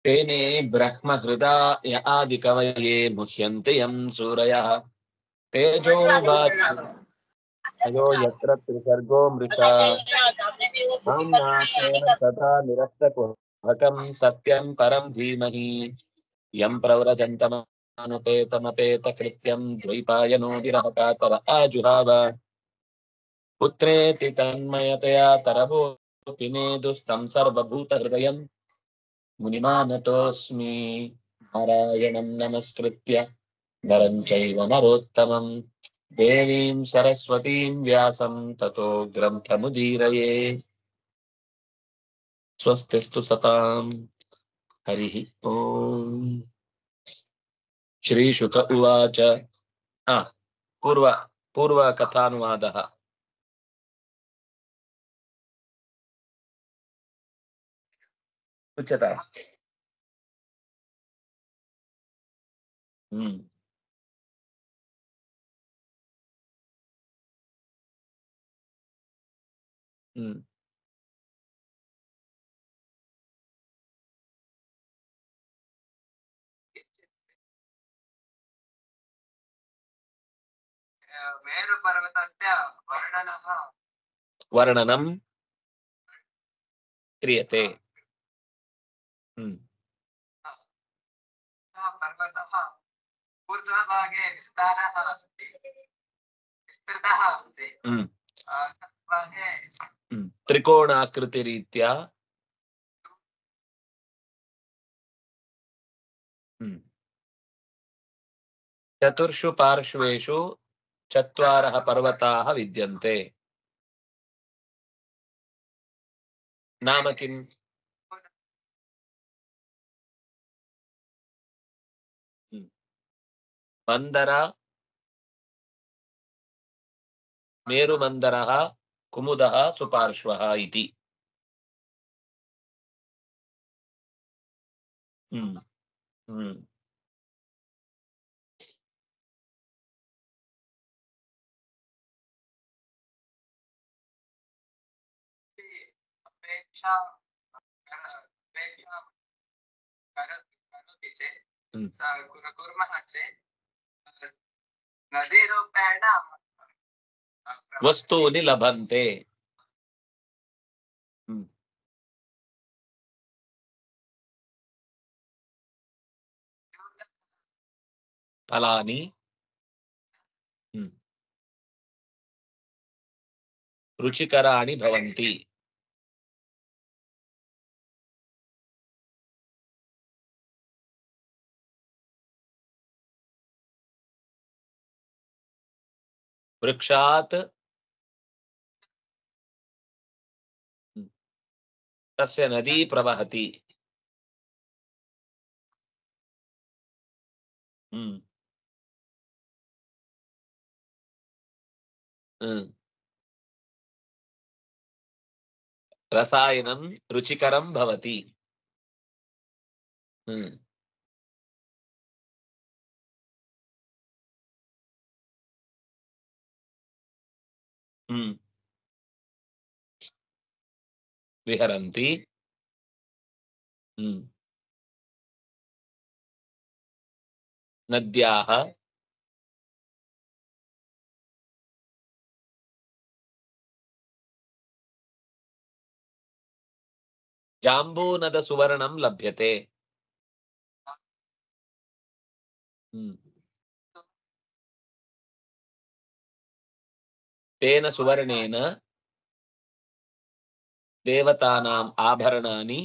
तेने ब्रह्महृदा य आदिकवये मुह्यन्ते यं सूरयः तेजो वाचो यत्र त्रिसर्गो मृषा नाम्नाशेन सदा निरस्तकुहकं सत्यं परं धीमहि यं प्रव्रजन्तमनुपेतमपेतकृत्यं द्वैपायनो विरहकातर आजुहाव पुत्रेति तन्मयतया तरवोऽपि नेदुस्तं सर्वभूतहृदयं मुनिमानतोऽस्मि नारायणं नमस्कृत्य नरं चैव नरोत्तमं देवीं सरस्वतीं व्यासं ततो ग्रन्थमुदीरये स्वस्तिस्तु सताम् हरिः ओम् श्रीशुक उवाच पूर्वकथानुवादः उच्यताम्। मेरुपर्वतस्य वर्णनं क्रियते। पर्वतः ऊर्ध्वभागे विस्तृतः अस्ति। त्रिकोणाकृतिरीत्या चतुर्षु पार्श्वेषु चत्वारः पर्वताः विद्यन्ते। नाम किम्? मन्दर, मेरुमन्दरः, कुमुदः, सुपार्श्वः इति। वस्तूनि लभन्ते। फलानि रुचिकराणि भवन्ति। वृक्षात् तस्य नदी प्रवहति। रसायनं रुचिकरं भवति। विहरन्ति। नद्याः जाम्बूनद सुवर्णं लभ्यते। तेन सुवर्णेन देवतानाम् आभरणानि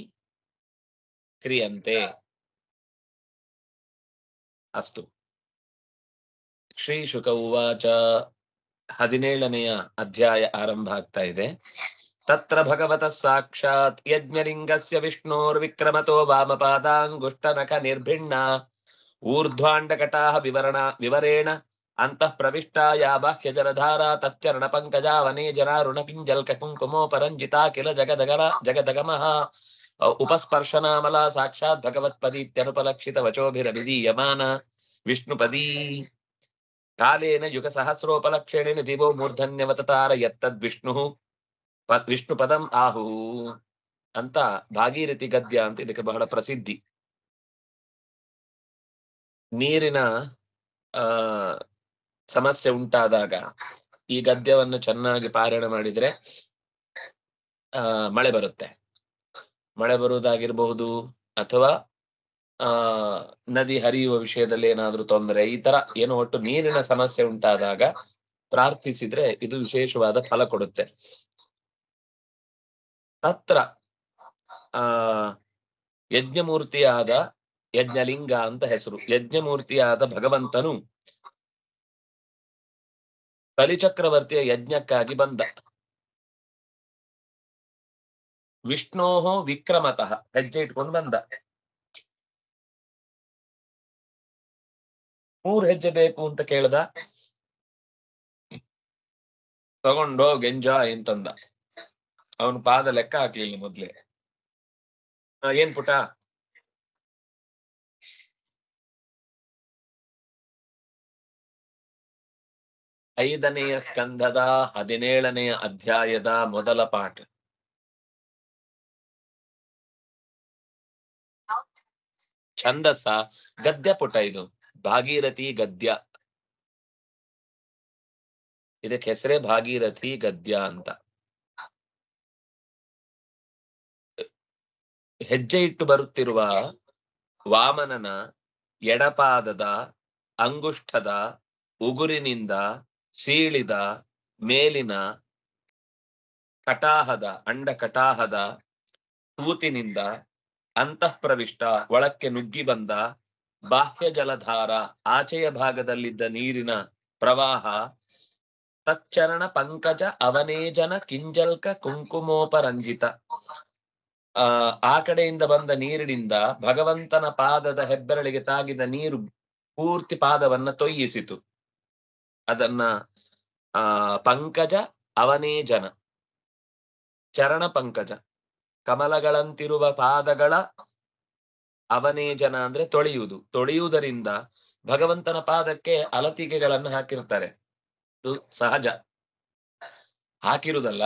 क्रियन्ते। अस्तु। ಶ್ರೀಶುಕ ಉವಾಚ 17ನೆಯ ಅಧ್ಯಾಯ ಆರಂಭ ಆಗ್ತಾ ಇದೆ. ತತ್ರ ಭಗವತಃ ಸಾಕ್ಷಾತ್ ಯಜ್ಞಲಿಂಗಸ್ಯ ವಿಷ್ಣೋರ್ವಿಕ್ರಮತೋ ವಾಮಪಾದಾಂಗುಷ್ಟನಖ ನಿರ್ಭಿಣ್ಣ ಊರ್ಧ್ವಾಂಡಕಟಾಹ ವಿವರೇಣ ಅಂತಃ ಪ್ರವಿಷ್ಟಾ ಯಾ ಬಾಹ್ಯ ಜಲಧಾರಾ ತಚ್ಚರಣ ಪಂಕಜಾವನೇ ಜನಾರುಣ ಪಿಂಜಲ್ಕ ಕುಂಕುಮೋಪರಂಜಿತಾ ಕಿಲ ಜಗದಗಮಃ ಉಪಸ್ಪರ್ಶನಾಮಲ ಸಾಕ್ಷಾತ್ ಭಗವತ್ಪದೀತ್ಯನುಪಲಕ್ಷಿತ ವಚೋಭಿರಭಿಧೀಯಮಾನ ವಿಷ್ಣುಪದೀ ಕಾಲೇನ ಯುಗ ಸಹಸ್ರೋಪಲಕ್ಷಣೇನ ದಿವೋ ಮೂರ್ಧನ್ಯವತಾರ ಯತ್ತದ್ ವಿಷ್ಣು ಪದಂ ಆಹು ಅಂತ ಭಾಗೀರಥಿ ಗದ್ಯ ಅಂತ ಇದಕ್ಕೆ ಬಹಳ ಪ್ರಸಿದ್ಧಿ. ನೀರಿನ ಆ ಸಮಸ್ಯೆ ಉಂಟಾದಾಗ ಈ ಗದ್ಯವನ್ನು ಚೆನ್ನಾಗಿ ಪಾರಾಯಣ ಮಾಡಿದ್ರೆ ಮಳೆ ಬರುತ್ತೆ. ಮಳೆ ಬರುವುದಾಗಿರಬಹುದು, ಅಥವಾ ನದಿ ಹರಿಯುವ ವಿಷಯದಲ್ಲಿ ಏನಾದ್ರೂ ತೊಂದರೆ, ಈ ತರ ಏನೋ ಒಟ್ಟು ನೀರಿನ ಸಮಸ್ಯೆ ಉಂಟಾದಾಗ ಪ್ರಾರ್ಥಿಸಿದ್ರೆ ಇದು ವಿಶೇಷವಾದ ಫಲ ಕೊಡುತ್ತೆ. ತತ್ರ ಯಜ್ಞಮೂರ್ತಿಯಾದ ಯಜ್ಞಲಿಂಗ ಅಂತ ಹೆಸರು. ಯಜ್ಞಮೂರ್ತಿಯಾದ ಭಗವಂತನು ಬಲಿಚಕ್ರವರ್ತಿಯ ಯಜ್ಞಕ್ಕಾಗಿ ಬಂದ. ವಿಷ್ಣೋಹೋ ವಿಕ್ರಮತಃ ಹೆಜ್ಜೆ ಇಟ್ಕೊಂಡು ಬಂದ. 3 ಹೆಜ್ಜೆ ಬೇಕು ಅಂತ ಕೇಳ್ದ. ತಗೊಂಡೋಗ್ ಎಂಜಾಯ್ ಅಂತಂದ. ಅವನು ಪಾದ ಲೆಕ್ಕ ಹಾಕ್ಲಿಲ್ಲ ಮೊದ್ಲೇ. ಏನ್ ಪುಟ? 5ನೆಯ ಸ್ಕಂದದ 17ನೆಯ ಅಧ್ಯಾಯದ ಮೊದಲ ಪಾಠ. ಛಂದಸ್ಸ ಗದ್ಯ ಪುಟ ಇದು. ಭಾಗೀರಥಿ ಗದ್ಯ. ಇದಕ್ಕೆ ಹೆಸರೇ ಭಾಗೀರಥಿ ಗದ್ಯ ಅಂತ. ಹೆಜ್ಜೆ ಇಟ್ಟು ಬರುತ್ತಿರುವ ವಾಮನನ ಎಡಪಾದದ ಅಂಗುಷ್ಠದ ಉಗುರಿನಿಂದ ಸೀಳಿದ ಮೇಲಿನ ಕಟಾಹದ ಅಂಡ ಕಟಾಹದ ತೂತಿನಿಂದ ಅಂತಃಪ್ರವಿಷ್ಟ ಒಳಕ್ಕೆ ನುಗ್ಗಿ ಬಂದ ಬಾಹ್ಯ ಜಲಧಾರ, ಆಚೆಯ ಭಾಗದಲ್ಲಿದ್ದ ನೀರಿನ ಪ್ರವಾಹ, ತಚ್ಚರಣ ಪಂಕಜ ಅವನೇಜನ ಕಿಂಜಲ್ಕ ಕುಂಕುಮೋಪರಂಜಿತ, ಆ ಕಡೆಯಿಂದ ಬಂದ ನೀರಿನಿಂದ ಭಗವಂತನ ಪಾದದ ಹೆಬ್ಬೆರಳಿಗೆ ತಾಗಿದ ನೀರು ಪೂರ್ತಿ ಪಾದವನ್ನ ತೊಯ್ಯಿಸಿತು. ಅದನ್ನ ಪಂಕಜ ಅವನೇಜನ, ಚರಣ ಪಂಕಜ, ಕಮಲಗಳಂತಿರುವ ಪಾದಗಳ ಅವನೇಜನ ಅಂದ್ರೆ ತೊಳೆಯುವುದು. ತೊಳೆಯುವುದರಿಂದ ಭಗವಂತನ ಪಾದಕ್ಕೆ ಅಲತಿಕೆಗಳನ್ನು ಹಾಕಿರ್ತಾರೆ. ಅದು ಸಹಜ, ಹಾಕಿರುವುದಲ್ಲ,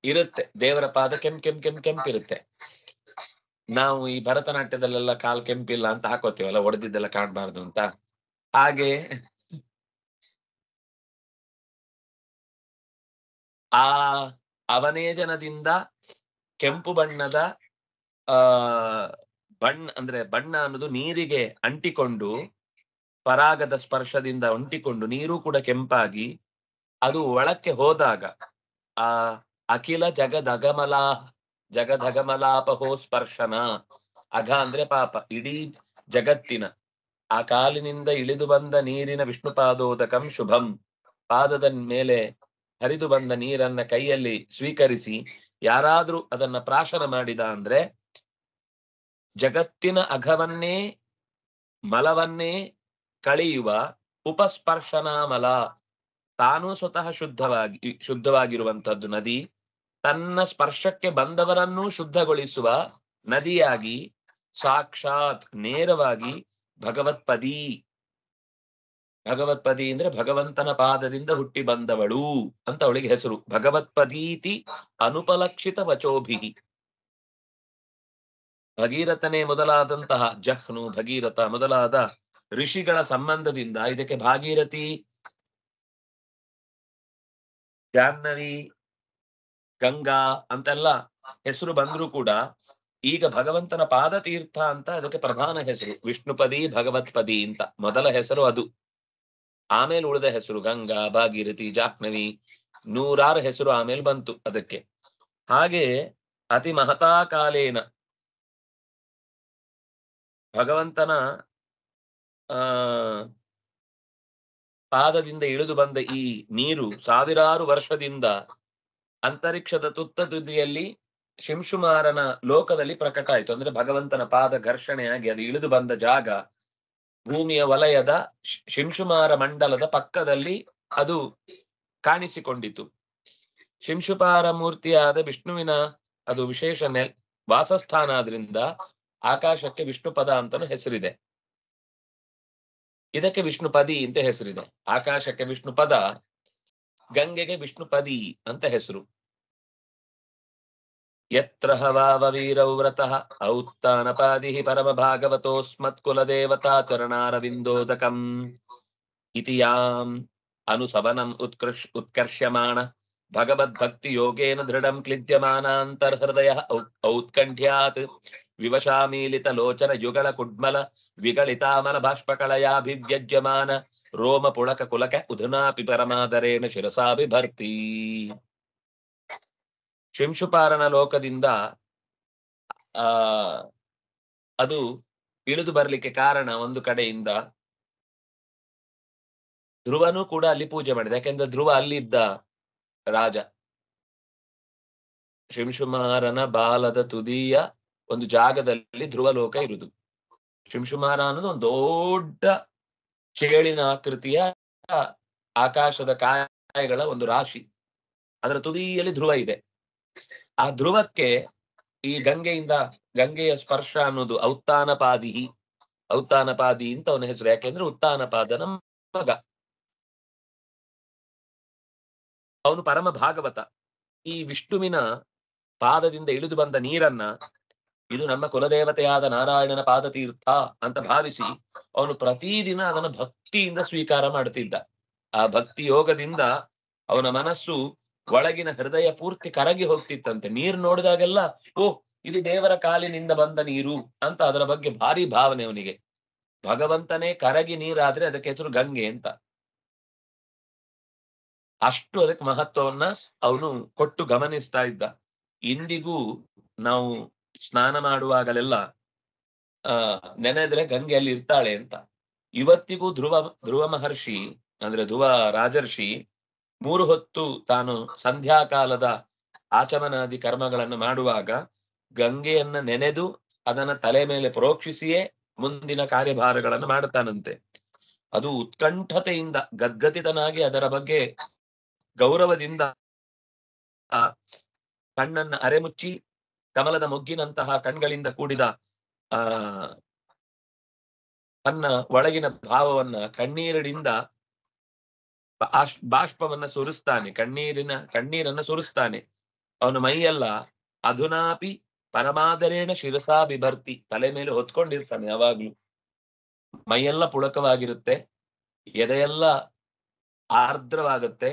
ಇರುತ್ತೆ. ದೇವರ ಪಾದ ಕೆಂಪಿರುತ್ತೆ. ನಾವು ಈ ಭರತನಾಟ್ಯದಲ್ಲೆಲ್ಲ ಕಾಲ್ ಕೆಂಪಿಲ್ಲ ಅಂತ ಹಾಕೋತೀವಲ್ಲ, ಒಡೆದಿದ್ದೆಲ್ಲ ಕಾಣಬಾರ್ದು ಅಂತ. ಹಾಗೆ ಆ ಅವನೇಜನದಿಂದ ಕೆಂಪು ಬಣ್ಣದ ಬಣ್ಣ ಅನ್ನೋದು ನೀರಿಗೆ ಅಂಟಿಕೊಂಡು, ಪರಾಗದ ಸ್ಪರ್ಶದಿಂದ ಅಂಟಿಕೊಂಡು ನೀರು ಕೂಡ ಕೆಂಪಾಗಿ ಅದು ಒಳಕ್ಕೆ ಹೋದಾಗ ಆ ಅಖಿಲ ಜಗದಗಮಲಾಪಹೋ ಸ್ಪರ್ಶನ. ಅಘ ಅಂದ್ರೆ ಪಾಪ, ಇಡೀ ಜಗತ್ತಿನ ಆ ಕಾಲಿನಿಂದ ಇಳಿದು ಬಂದ ನೀರಿನ ವಿಷ್ಣು ಪಾದೋದಕಂ ಶುಭಂ. ಪಾದದ ಮೇಲೆ ಹರಿದು ಬಂದ ನೀರನ್ನ ಕೈಯಲ್ಲಿ ಸ್ವೀಕರಿಸಿ ಯಾರಾದ್ರೂ ಅದನ್ನ ಪ್ರಾಶನ ಮಾಡಿದ ಅಂದ್ರೆ ಜಗತ್ತಿನ ಅಘವನ್ನೇ ಮಲವನ್ನೇ ಕಳೆಯುವ ಉಪಸ್ಪರ್ಶನಾ ಮಲ. ತಾನೂ ಸ್ವತಃ ಶುದ್ಧವಾಗಿರುವಂತದ್ದು ನದಿ, ತನ್ನ ಸ್ಪರ್ಶಕ್ಕೆ ಬಂದವರನ್ನೂ ಶುದ್ಧಗೊಳಿಸುವ ನದಿಯಾಗಿ ಸಾಕ್ಷಾತ್ ನೇರವಾಗಿ ಭಗವತ್ಪದಿ ಅಂದ್ರೆ ಭಗವಂತನ ಪಾದದಿಂದ ಹುಟ್ಟಿ ಬಂದವಳು ಅಂತ ಅವಳಿಗೆ ಹೆಸರು. ಭಗವತ್ಪದೀತಿ ಅನುಪಲಕ್ಷಿತ ವಚೋಭಿಹಿ. ಭಗೀರಥನೇ ಮೊದಲಾದಂತಹ ಜಹ್ನು, ಭಗೀರಥ ಮೊದಲಾದ ಋಷಿಗಳ ಸಂಬಂಧದಿಂದ ಇದಕ್ಕೆ ಭಾಗೀರಥಿ, ಜಾಹ್ನವಿ, ಗಂಗಾ ಅಂತೆಲ್ಲ ಹೆಸರು ಬಂದ್ರೂ ಕೂಡ ಈಗ ಭಗವಂತನ ಪಾದ ತೀರ್ಥ ಅಂತ ಅದಕ್ಕೆ ಪ್ರಧಾನ ಹೆಸರು. ವಿಷ್ಣುಪದಿ, ಭಗವತ್ಪದಿ ಅಂತ ಮೊದಲ ಹೆಸರು ಅದು. ಆಮೇಲೆ ಉಳಿದ ಹೆಸರು ಗಂಗಾ, ಭಾಗೀರಥಿ, ಜಾಹ್ನವಿ, 106 ಹೆಸರು ಆಮೇಲೆ ಬಂತು ಅದಕ್ಕೆ. ಹಾಗೆ ಅತಿ ಮಹತಾ ಕಾಲೇನ ಭಗವಂತನ ಪಾದದಿಂದ ಇಳಿದು ಬಂದ ಈ ನೀರು ಸಾವಿರಾರು ವರ್ಷದಿಂದ ಅಂತರಿಕ್ಷದ ತುತ್ತ ತುದಿಯಲ್ಲಿ ಶಿಂಶುಮಾರನ ಲೋಕದಲ್ಲಿ ಪ್ರಕಟ ಆಯ್ತು. ಅಂದ್ರೆ ಭಗವಂತನ ಪಾದ ಘರ್ಷಣೆಯಾಗಿ ಅದು ಇಳಿದು ಬಂದ ಜಾಗ ಭೂಮಿಯ ವಲಯದ ಶಿಂಶುಮಾರ ಮಂಡಲದ ಪಕ್ಕದಲ್ಲಿ ಅದು ಕಾಣಿಸಿಕೊಂಡಿತು. ಶಿಂಶುಪಾರ ಮೂರ್ತಿಯಾದ ವಿಷ್ಣುವಿನ ಅದು ವಿಶೇಷ ವಾಸಸ್ಥಾನ ಆದ್ರಿಂದ ಆಕಾಶಕ್ಕೆ ವಿಷ್ಣುಪದ ಅಂತಲೂ ಹೆಸರಿದೆ. ಇದಕ್ಕೆ ವಿಷ್ಣುಪದಿ ಅಂತ ಹೆಸರಿದೆ. ಆಕಾಶಕ್ಕೆ ವಿಷ್ಣುಪದ, ಗಂಗೆಗೆ ವಿಷ್ಣುಪದಿ ಅಂತ ಹೆಸರು. ಯತ್ರ ಹವಾವ ವೀರೌ ವ್ರತಃ ಔತ್ಥಾನಪಾದಿಃ ಪರಮ ಭಾಗವತೋಸ್ಮತ್ಕುಲದೇವತಾ ಚರಣಾರವಿಂದೋದಕಂ ಇತಿ ಯಾಂ ಅನುಸವನಂ ಉತ್ಕರ್ಷ್ಯಮಾಣ ಭಗವದ್ಭಕ್ತಿ ಯೋಗೇನ ದೃಢಂ ಕ್ಲಿದ್ಯಮಾನಾಂತರ್ಹೃದಯ ಔತ್ಕಂಠ್ಯಾತ್ ವಿವಶಾಮೀಲಿತ ಲೋಚನ ಯುಗಳ ಕುಡ್ಮಲ ವಿಗಳಿತಾಮಲ ಬಾಷ್ಪಕಳಯಾಭಿವ್ಯಜ್ಯಮಾನ ರೋಮ ಪುಳಕ ಕುಲಕ ಉಧುನಾಪಿ ಪರಮಾದರೇಣ ಶಿರಸಾ ಬಿಭರ್ತಿ. ಶಿಂಶುಪಾರನ ಲೋಕದಿಂದ ಆ ಅದು ಇಳಿದು ಬರ್ಲಿಕ್ಕೆ ಕಾರಣ ಒಂದು ಕಡೆಯಿಂದ ಧ್ರುವನು ಕೂಡ ಅಲ್ಲಿ ಪೂಜೆ ಮಾಡಿದ. ಯಾಕೆಂದ್ರೆ ಧ್ರುವ ಅಲ್ಲಿದ್ದ ರಾಜ. ಶಿಂಶುಮಾರನ ಬಾಲದ ತುದಿಯ ಒಂದು ಜಾಗದಲ್ಲಿ ಧ್ರುವಲೋಕ ಇರುವುದು. ಶಿಂಶುಮಾರ ಅನ್ನೋದು ಒಂದು ದೊಡ್ಡ ಚೇಳಿನ ಆಕೃತಿಯ ಆಕಾಶದ ಕಾಯಗಳ ಒಂದು ರಾಶಿ. ಅದರ ತುದಿಯಲ್ಲಿ ಧ್ರುವ ಇದೆ. ಆ ಧ್ರುವಕ್ಕೆ ಈ ಗಂಗೆಯ ಸ್ಪರ್ಶ ಅನ್ನೋದು ಔತ್ತಾನಪಾದಿ ಅಂತ ಅವನ ಹೆಸರು. ಯಾಕೆಂದ್ರೆ ಉತ್ತಾನಪಾದನ ಮಗ. ಅವನು ಪರಮ ಭಾಗವತ. ಈ ವಿಷ್ಣುವಿನ ಪಾದದಿಂದ ಇಳಿದು ಬಂದ ನೀರನ್ನ ಇದು ನಮ್ಮ ಕುಲದೇವತೆಯಾದ ನಾರಾಯಣನ ಪಾದತೀರ್ಥ ಅಂತ ಭಾವಿಸಿ ಅವನು ಪ್ರತಿದಿನ ಅದನ್ನು ಭಕ್ತಿಯಿಂದ ಸ್ವೀಕಾರ ಮಾಡುತ್ತಿದ್ದ. ಆ ಭಕ್ತಿ ಯೋಗದಿಂದ ಅವನ ಮನಸ್ಸು ಒಳಗಿನ ಹೃದಯ ಪೂರ್ತಿ ಕರಗಿ ಹೋಗ್ತಿತ್ತಂತೆ. ನೀರು ನೋಡಿದಾಗೆಲ್ಲ ಓಹ್, ಇದು ದೇವರ ಕಾಲಿನಿಂದ ಬಂದ ನೀರು ಅಂತ ಅದರ ಬಗ್ಗೆ ಭಾರಿ ಭಾವನೆ ಅವನಿಗೆ. ಭಗವಂತನೇ ಕರಗಿ ನೀರಾದ್ರೆ ಅದಕ್ಕೆ ಹೆಸರು ಗಂಗೆ ಅಂತ. ಅಷ್ಟು ಅದಕ್ಕೆ ಮಹತ್ವವನ್ನ ಅವನು ಕೊಟ್ಟು ಗಮನಿಸ್ತಾ ಇದ್ದ. ಇಂದಿಗೂ ನಾವು ಸ್ನಾನ ಮಾಡುವಾಗಲೆಲ್ಲ ನೆನೆದ್ರೆ ಗಂಗೆ ಅಲ್ಲಿ ಇರ್ತಾಳೆ ಅಂತ. ಇವತ್ತಿಗೂ ಧ್ರುವ ಮಹರ್ಷಿ ಅಂದ್ರೆ ಧ್ರುವ ರಾಜರ್ಷಿ 3 ಹೊತ್ತು ತಾನು ಸಂಧ್ಯಾಕಾಲದ ಆಚಮನಾದಿ ಕರ್ಮಗಳನ್ನು ಮಾಡುವಾಗ ಗಂಗೆಯನ್ನ ನೆನೆದು ಅದನ್ನ ತಲೆ ಮೇಲೆ ಪ್ರೋಕ್ಷಿಸಿಯೇ ಮುಂದಿನ ಕಾರ್ಯಭಾರಗಳನ್ನು ಮಾಡುತ್ತಾನಂತೆ. ಅದು ಉತ್ಕಂಠತೆಯಿಂದ ಗದ್ಗದಿತನಾಗಿ ಅದರ ಬಗ್ಗೆ ಗೌರವದಿಂದ ಕಣ್ಣನ್ನ ಅರೆಮುಚ್ಚಿ ಕಮಲದ ಮೊಗ್ಗಿನಂತಹ ಕಣ್ಗಳಿಂದ ಕೂಡಿದ ತನ್ನ ಒಳಗಿನ ಭಾವವನ್ನ ಕಣ್ಣೀರಿನಿಂದ ಬಾಷ್ಪವನ್ನ ಸುರಿಸ್ತಾನೆ. ಕಣ್ಣೀರನ್ನ ಸುರಿಸ್ತಾನೆ. ಅವನ ಮೈಯೆಲ್ಲ ಅಧುನಾಪಿ ಪರಮಾದರೇಣ ಶಿರಸಾ ಬಿಭರ್ತಿ, ತಲೆ ಮೇಲೆ ಹೊತ್ಕೊಂಡಿರ್ತಾನೆ. ಯಾವಾಗ್ಲೂ ಮೈಯೆಲ್ಲ ಪುಳಕವಾಗಿರುತ್ತೆ, ಎದೆಯೆಲ್ಲ ಆರ್ದ್ರವಾಗುತ್ತೆ.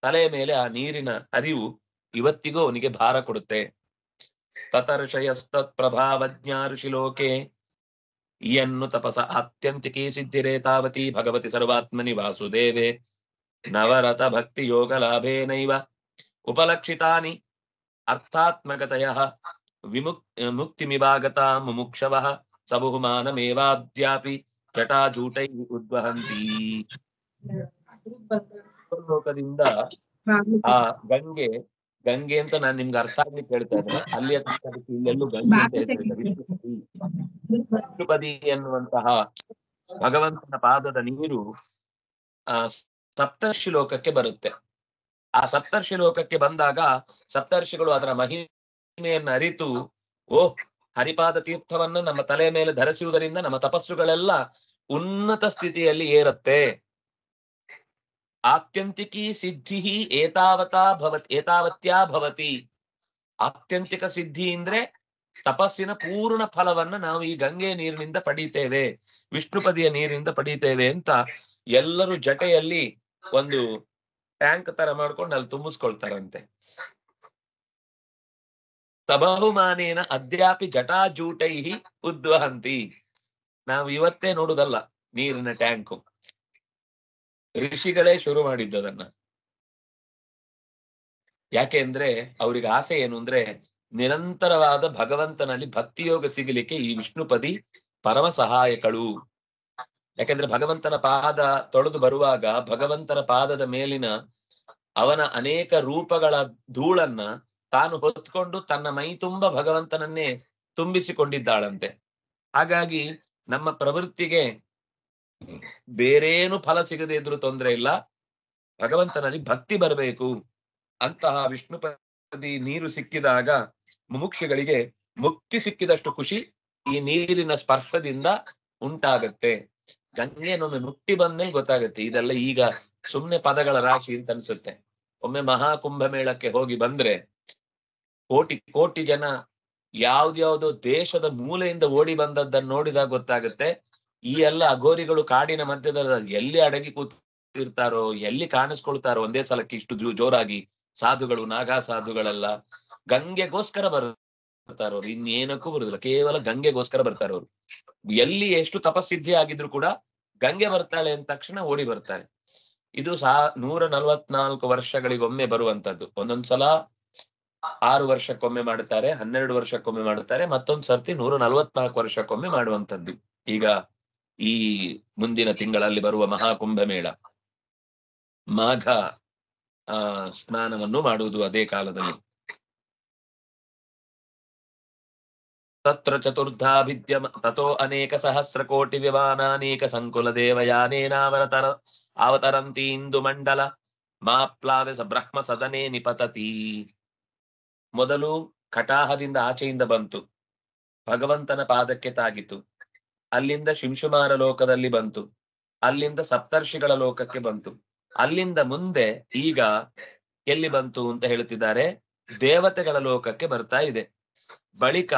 ತಲೆಯ ಮೇಲೆ ಆ ನೀರಿನ ಅರಿವು ಇವತ್ತಿಗೂ ಅವನಿಗೆ ಭಾರ ಕೊಡುತ್ತೆ. ತತರ್ಷಯಸ್ತತ್ ಪ್ರಭಾವಜ್ಞಾ ಋಷಿಲೋಕೆ ಇಯನ್ನು ತಪಸ ಆತ್ಯಂತಿಕೀ ಸಿದ್ಧಿರೇ ತಾವತಿ ಭಗವತಿ ಸರ್ವಾತ್ಮನಿ ವಾಸುದೇವೆ ನವರತ ಭಕ್ತಿ ಯೋಗ ಲಾಭೇನೈವ ಉಪಲಕ್ಷಿತಾನಿ ಅರ್ಥಾತ್ಮಕತಯ ಮುಕ್ತಿಮಿವಾಗತ ಮುಮುಕ್ಷವಃ ಸಬಹುಮಾನಮೇವಾದ್ಯಾಪಿ ಜಟಾಜೂಟೈ ಉದ್ವಹಂತಿ. ಲೋಕದಿಂದ ಆ ಗಂಗೆ ಅಂತ ನಾನು ನಿಮ್ಗೆ ಅರ್ಥ ಆಗ್ಲಿಕ್ಕೆ ಹೇಳ್ತಾ ಇದ್ದೇನೆ. ಅಲ್ಲಿಯ ಇಲ್ಲೆಲ್ಲೂ ಗಂಗೆ ಅಂತ ಹೇಳ್ತಾರೆ. ವಿಷ್ಣುಪದಿ ಎನ್ನುವಂತಹ ಭಗವಂತನ ಪಾದದ ನೀರು ಸಪ್ತರ್ಷಿ ಲೋಕಕ್ಕೆ ಬರುತ್ತೆ. ಆ ಸಪ್ತರ್ಷಿ ಲೋಕಕ್ಕೆ ಬಂದಾಗ ಸಪ್ತರ್ಷಿಗಳು ಅದರ ಮಹಿಮೆಯನ್ನು ಅರಿತು, ಓಹ್, ಹರಿಪಾದ ತೀರ್ಥವನ್ನು ನಮ್ಮ ತಲೆ ಮೇಲೆ ಧರಿಸುವುದರಿಂದ ನಮ್ಮ ತಪಸ್ಸುಗಳೆಲ್ಲ ಉನ್ನತ ಸ್ಥಿತಿಯಲ್ಲಿ ಏರುತ್ತೆ. ಆತ್ಯಂತಿಕೀ ಸಿದ್ಧಿ ಏತಾವತ್ಯಾ ಭವತಿ. ಆತ್ಯಂತಿಕ ಸಿದ್ಧಿ ಅಂದ್ರೆ ತಪಸ್ಸಿನ ಪೂರ್ಣ ಫಲವನ್ನ ನಾವು ಈ ಗಂಗೆ ನೀರಿನಿಂದ ಪಡೀತೇವೆ, ವಿಷ್ಣುಪದಿಯ ನೀರಿನಿಂದ ಪಡೀತೇವೆ ಅಂತ ಎಲ್ಲರೂ ಜಟೆಯಲ್ಲಿ ಒಂದು ಟ್ಯಾಂಕ್ ತರ ಮಾಡ್ಕೊಂಡು ಅಲ್ಲಿ ತುಂಬಿಸ್ಕೊಳ್ತಾರಂತೆ. ಸಬಹುಮಾನೇನ ಅದ್ಯಾಪಿ ಜಟಾಜೂಟೈ ಉದ್ವಹಂತಿ. ನಾವು ಇವತ್ತೇ ನೋಡುದಲ್ಲ ನೀರಿನ ಟ್ಯಾಂಕು, ಋಷಿಗಳೇ ಶುರು ಮಾಡಿದ್ದದನ್ನ. ಯಾಕೆ ಅಂದ್ರೆ ಅವ್ರಿಗೆ ಆಸೆ ಏನು ಅಂದ್ರೆ ನಿರಂತರವಾದ ಭಗವಂತನಲ್ಲಿ ಭಕ್ತಿಯೋಗ ಸಿಗಲಿಕ್ಕೆ ಈ ವಿಷ್ಣುಪದಿ ಪರಮ ಸಹಾಯಕಳು. ಯಾಕೆಂದ್ರೆ ಭಗವಂತನ ಪಾದ ತೊಳೆದು ಬರುವಾಗ ಭಗವಂತನ ಪಾದದ ಮೇಲಿನ ಅವನ ಅನೇಕ ರೂಪಗಳ ಧೂಳನ್ನ ತಾನು ಹೊತ್ಕೊಂಡು ತನ್ನ ಮೈ ತುಂಬ ಭಗವಂತನನ್ನೇ ತುಂಬಿಸಿಕೊಂಡಿದ್ದಾಳಂತೆ. ಹಾಗಾಗಿ ನಮ್ಮ ಪ್ರವೃತ್ತಿಗೆ ಬೇರೇನು ಫಲ ಸಿಗದೆ ಇದ್ರೂ ತೊಂದರೆ ಇಲ್ಲ, ಭಗವಂತನಲ್ಲಿ ಭಕ್ತಿ ಬರಬೇಕು. ಅಂತಹ ವಿಷ್ಣುಪದಿ ನೀರು ಸಿಕ್ಕಿದಾಗ ಮುಮುಕ್ಷಗಳಿಗೆ ಮುಕ್ತಿ ಸಿಕ್ಕಿದಷ್ಟು ಖುಷಿ ಈ ನೀರಿನ ಸ್ಪರ್ಶದಿಂದ ಉಂಟಾಗತ್ತೆ. ಗಂಗೆನೊಮ್ಮೆ ಮುಕ್ತಿ ಬಂದ್ಮೇಲೆ ಗೊತ್ತಾಗತ್ತೆ. ಇದೆಲ್ಲ ಈಗ ಸುಮ್ನೆ ಪದಗಳ ರಾಶಿ ಅಂತ ಅನ್ಸುತ್ತೆ. ಒಮ್ಮೆ ಮಹಾಕುಂಭ ಮೇಳಕ್ಕೆ ಹೋಗಿ ಬಂದ್ರೆ ಕೋಟಿ ಕೋಟಿ ಜನ ಯಾವ್ದ್ಯಾವ್ದೋ ದೇಶದ ಮೂಲೆಯಿಂದ ಓಡಿ ಬಂದದ್ದನ್ನು ನೋಡಿದಾಗ ಗೊತ್ತಾಗುತ್ತೆ ಈ ಎಲ್ಲ ಅಘೋರಿಗಳು ಕಾಡಿನ ಮಧ್ಯದಲ್ಲಿ ಎಲ್ಲಿ ಅಡಗಿ ಕೂತಿರ್ತಾರೋ, ಎಲ್ಲಿ ಕಾಣಿಸ್ಕೊಳ್ತಾರೋ ಒಂದೇ ಸಲಕ್ಕೆ ಇಷ್ಟು ಜೋರಾಗಿ ಸಾಧುಗಳು, ನಾಗಾ ಸಾಧುಗಳೆಲ್ಲ ಗಂಗೆಗೋಸ್ಕರ ಬರ್ತಾರವ್ರು, ಇನ್ನೇನಕ್ಕೂ ಬರುದಿಲ್ಲ, ಕೇವಲ ಗಂಗೆಗೋಸ್ಕರ ಬರ್ತಾರವ್ರು. ಎಲ್ಲಿ ಎಷ್ಟು ತಪಸ್ಸಿದ್ಧಿ ಆಗಿದ್ರು ಕೂಡ ಗಂಗೆ ಬರ್ತಾಳೆ ಅಂದ ತಕ್ಷಣ ಓಡಿ ಬರ್ತಾರೆ. ಇದು 144 ವರ್ಷಗಳಿಗೊಮ್ಮೆ ಬರುವಂತದ್ದು. ಒಂದೊಂದ್ಸಲ 6 ವರ್ಷಕ್ಕೊಮ್ಮೆ ಮಾಡುತ್ತಾರೆ, 12 ವರ್ಷಕ್ಕೊಮ್ಮೆ ಮಾಡುತ್ತಾರೆ, ಮತ್ತೊಂದ್ ಸರ್ತಿ 144 ವರ್ಷಕ್ಕೊಮ್ಮೆ ಮಾಡುವಂತದ್ದು. ಈಗ ಈ ಮುಂದಿನ ತಿಂಗಳಲ್ಲಿ ಬರುವ ಮಹಾಕುಂಭಮೇಳ, ಮಾಘ ಸ್ನಾನವನ್ನು ಮಾಡುವುದು ಅದೇ ಕಾಲದಲ್ಲಿ. ತತ್ರ ಚತುರ್ಧಾ ವಿದ್ಯಮ ತಥೋ ಅನೇಕ ಸಹಸ್ರ ಕೋಟಿ ವಿಮಾನಾನೇಕ ಸಂಕುಲ ಅವತರಂತಿ ಇಂದು ಮಂಡಲ ಮಾಪ್ಲಾವೆ ಬ್ರಹ್ಮ ಸದನೆ ನಿಪತತಿ. ಮೊದಲು ಕಟಾಹದಿಂದ ಆಚೆಯಿಂದ ಬಂತು, ಭಗವಂತನ ಪಾದಕ್ಕೆ ತಾಗಿತು, ಅಲ್ಲಿಂದ ಶಿಂಶುಮಾರ ಲೋಕದಲ್ಲಿ ಬಂತು, ಅಲ್ಲಿಂದ ಸಪ್ತರ್ಷಿಗಳ ಲೋಕಕ್ಕೆ ಬಂತು, ಅಲ್ಲಿಂದ ಮುಂದೆ ಈಗ ಎಲ್ಲಿ ಬಂತು ಅಂತ ಹೇಳ್ತಿದ್ದಾರೆ, ದೇವತೆಗಳ ಲೋಕಕ್ಕೆ ಬರ್ತಾ ಇದೆ. ಬಳಿಕ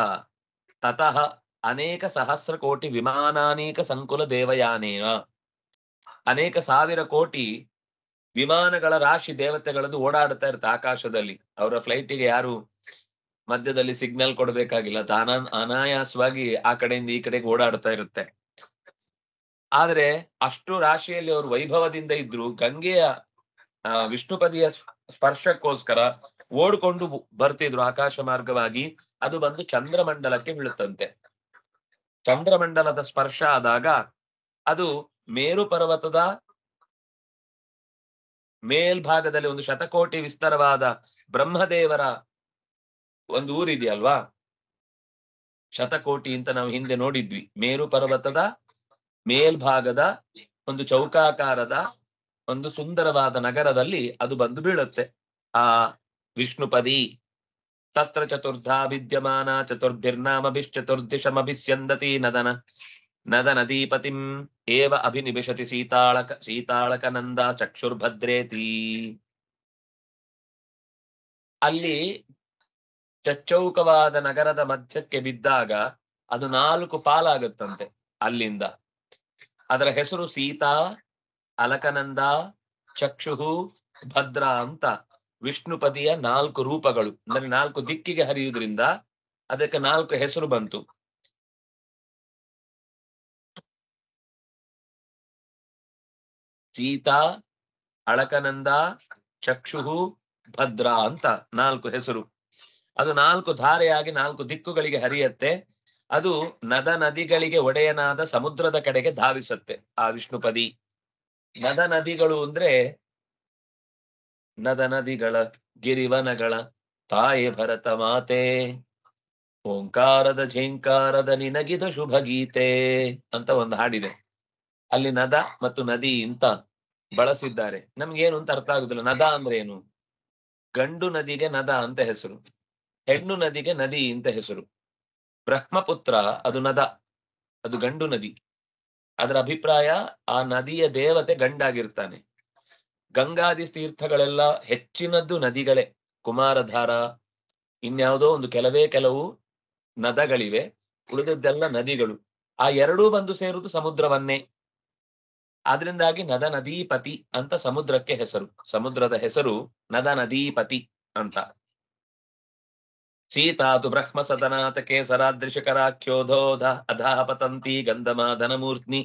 ತತಃ ಅನೇಕ ಸಹಸ್ರ ಕೋಟಿ ವಿಮಾನಾನೇಕ ಸಂಕುಲ ದೇವಯಾನೇನ, ಅನೇಕ ಸಾವಿರ ಕೋಟಿ ವಿಮಾನಗಳ ರಾಶಿ ದೇವತೆಗಳದ್ದು ಓಡಾಡ್ತಾ ಇರುತ್ತೆ ಆಕಾಶದಲ್ಲಿ. ಅವರ ಫ್ಲೈಟಿಗೆ ಯಾರು ಮಧ್ಯದಲ್ಲಿ ಸಿಗ್ನಲ್ ಕೊಡ್ಬೇಕಾಗಿಲ್ಲ, ಅನಾಯಾಸವಾಗಿ ಆ ಕಡೆಯಿಂದ ಈ ಕಡೆಗೆ ಓಡಾಡ್ತಾ ಇರುತ್ತೆ. ಆದ್ರೆ ಅಷ್ಟು ರಾಶಿಯಲ್ಲಿ ಅವರು ವೈಭವದಿಂದ ಇದ್ರು, ಗಂಗೆಯ ವಿಷ್ಣುಪದಿಯ ಸ್ಪರ್ಶಕ್ಕೋಸ್ಕರ ಓಡ್ಕೊಂಡು ಬರ್ತಿದ್ರು ಆಕಾಶ ಮಾರ್ಗವಾಗಿ. ಅದು ಬಂದು ಚಂದ್ರಮಂಡಲಕ್ಕೆ ಬೀಳುತ್ತಂತೆ. ಚಂದ್ರಮಂಡಲದ ಸ್ಪರ್ಶ ಆದಾಗ ಅದು ಮೇರು ಪರ್ವತದ ಮೇಲ್ಭಾಗದಲ್ಲಿ ಒಂದು ಶತಕೋಟಿ ವಿಸ್ತಾರವಾದ ಬ್ರಹ್ಮದೇವರ ಒಂದು ಊರಿದೆಯಲ್ವಾ, ಶತಕೋಟಿ ಅಂತ ನಾವು ಹಿಂದೆ ನೋಡಿದ್ವಿ. ಮೇರು ಪರ್ವತದ ಮೇಲ್ಭಾಗದ ಒಂದು ಚೌಕಾಕಾರದ ಒಂದು ಸುಂದರವಾದ ನಗರದಲ್ಲಿ ಅದು ಬಂದು ಬೀಳುತ್ತೆ ಆ ವಿಷ್ಣುಪದಿ. ತತ್ರ ಚತುರ್ಧಾ ವಿದ್ಯಮಾನ ಚತುರ್ಭಿರ್ನಾಮಭಿಶ್ಚತುರ್ದಿಶಮಭಿಸ್ಯಂದತಿ ನದನದೀಪತಿಂ ಏವ ಅಭಿನಿಬಿಷತಿ ಸೀತಾಳಕನಂದ ಚಕ್ಷುರ್ಭದ್ರೇತಿ. ಅಲ್ಲಿ ಚಚ್ಚೌಕವಾದ ನಗರದ ಮಧ್ಯಕ್ಕೆ ಬಿದ್ದಾಗ ಅದು 4 ಪಾಲಾಗುತ್ತಂತೆ. ಅಲ್ಲಿಂದ ಅದರ ಹೆಸರು ಸೀತಾ, ಅಲಕನಂದ, ಚಕ್ಷುಹು, ಭದ್ರ ಅಂತ ವಿಷ್ಣುಪದಿಯ 4 ರೂಪಗಳು. ಅಂದ್ರೆ 4 ದಿಕ್ಕಿಗೆ ಹರಿಯುವುದರಿಂದ ಅದಕ್ಕೆ 4 ಹೆಸರು ಬಂತು. ಸೀತಾ, ಅಳಕನಂದ, ಚಕ್ಷುಹು, ಭದ್ರ ಅಂತ 4 ಹೆಸರು. ಅದು 4 ಧಾರೆಯಾಗಿ 4 ದಿಕ್ಕುಗಳಿಗೆ ಹರಿಯತ್ತೆ. ಅದು ನದಿಗಳಿಗೆ ಒಡೆಯನಾದ ಸಮುದ್ರದ ಕಡೆಗೆ ಧಾವಿಸುತ್ತೆ ಆ ವಿಷ್ಣುಪದಿ. ನದಿಗಳು ಅಂದ್ರೆ ನದಿಗಳ ಗಿರಿವನಗಳ ತಾಯೆ ಭರತ ಮಾತೆ, ಓಂಕಾರದ ಝೇಂಕಾರದ ನಿನಗಿದ ಶುಭ ಗೀತೆ ಅಂತ ಒಂದು ಹಾಡಿದೆ. ಅಲ್ಲಿ ನದ ಮತ್ತು ನದಿ ಅಂತ ಬಳಸಿದ್ದಾರೆ. ನಮ್ಗೇನು ಅಂತ ಅರ್ಥ ಆಗುದಿಲ್ಲ. ನದ ಅಂದ್ರೆ ಏನು? ಗಂಡು ನದಿಗೆ ನದ ಅಂತ ಹೆಸರು, ಹೆಣ್ಣು ನದಿಗೆ ನದಿ ಅಂತ ಹೆಸರು. ಬ್ರಹ್ಮಪುತ್ರ ಅದು ನದ, ಅದು ಗಂಡು ನದಿ. ಅದರ ಅಭಿಪ್ರಾಯ ಆ ನದಿಯ ದೇವತೆ ಗಂಡಾಗಿರ್ತಾನೆ. ಗಂಗಾದಿ ತೀರ್ಥಗಳೆಲ್ಲ ಹೆಚ್ಚಿನದ್ದು ನದಿಗಳೇ. ಕುಮಾರಧಾರ, ಇನ್ಯಾವುದೋ ಒಂದು ಕೆಲವು ನದಗಳಿವೆ, ಉಳಿದದ್ದೆಲ್ಲ ನದಿಗಳು. ಆ ಎರಡೂ ಬಂದು ಸೇರುವುದು ಸಮುದ್ರವನ್ನೇ. ಆದ್ರಿಂದಾಗಿ ನದೀಪತಿ ಅಂತ ಸಮುದ್ರಕ್ಕೆ ಹೆಸರು. ಸಮುದ್ರದ ಹೆಸರು ನದೀಪತಿ ಅಂತ. ಸೀತಾತು ಬ್ರಹ್ಮ ಸದನಾಥ ಕೇಸರಾದೃಶಕರಾಖ್ಯೋಧೋಧ ಅಧಾಹ ಪತಂತಿ ಗಂಧಮಾಧನಮೂರ್ಧ್ನಿ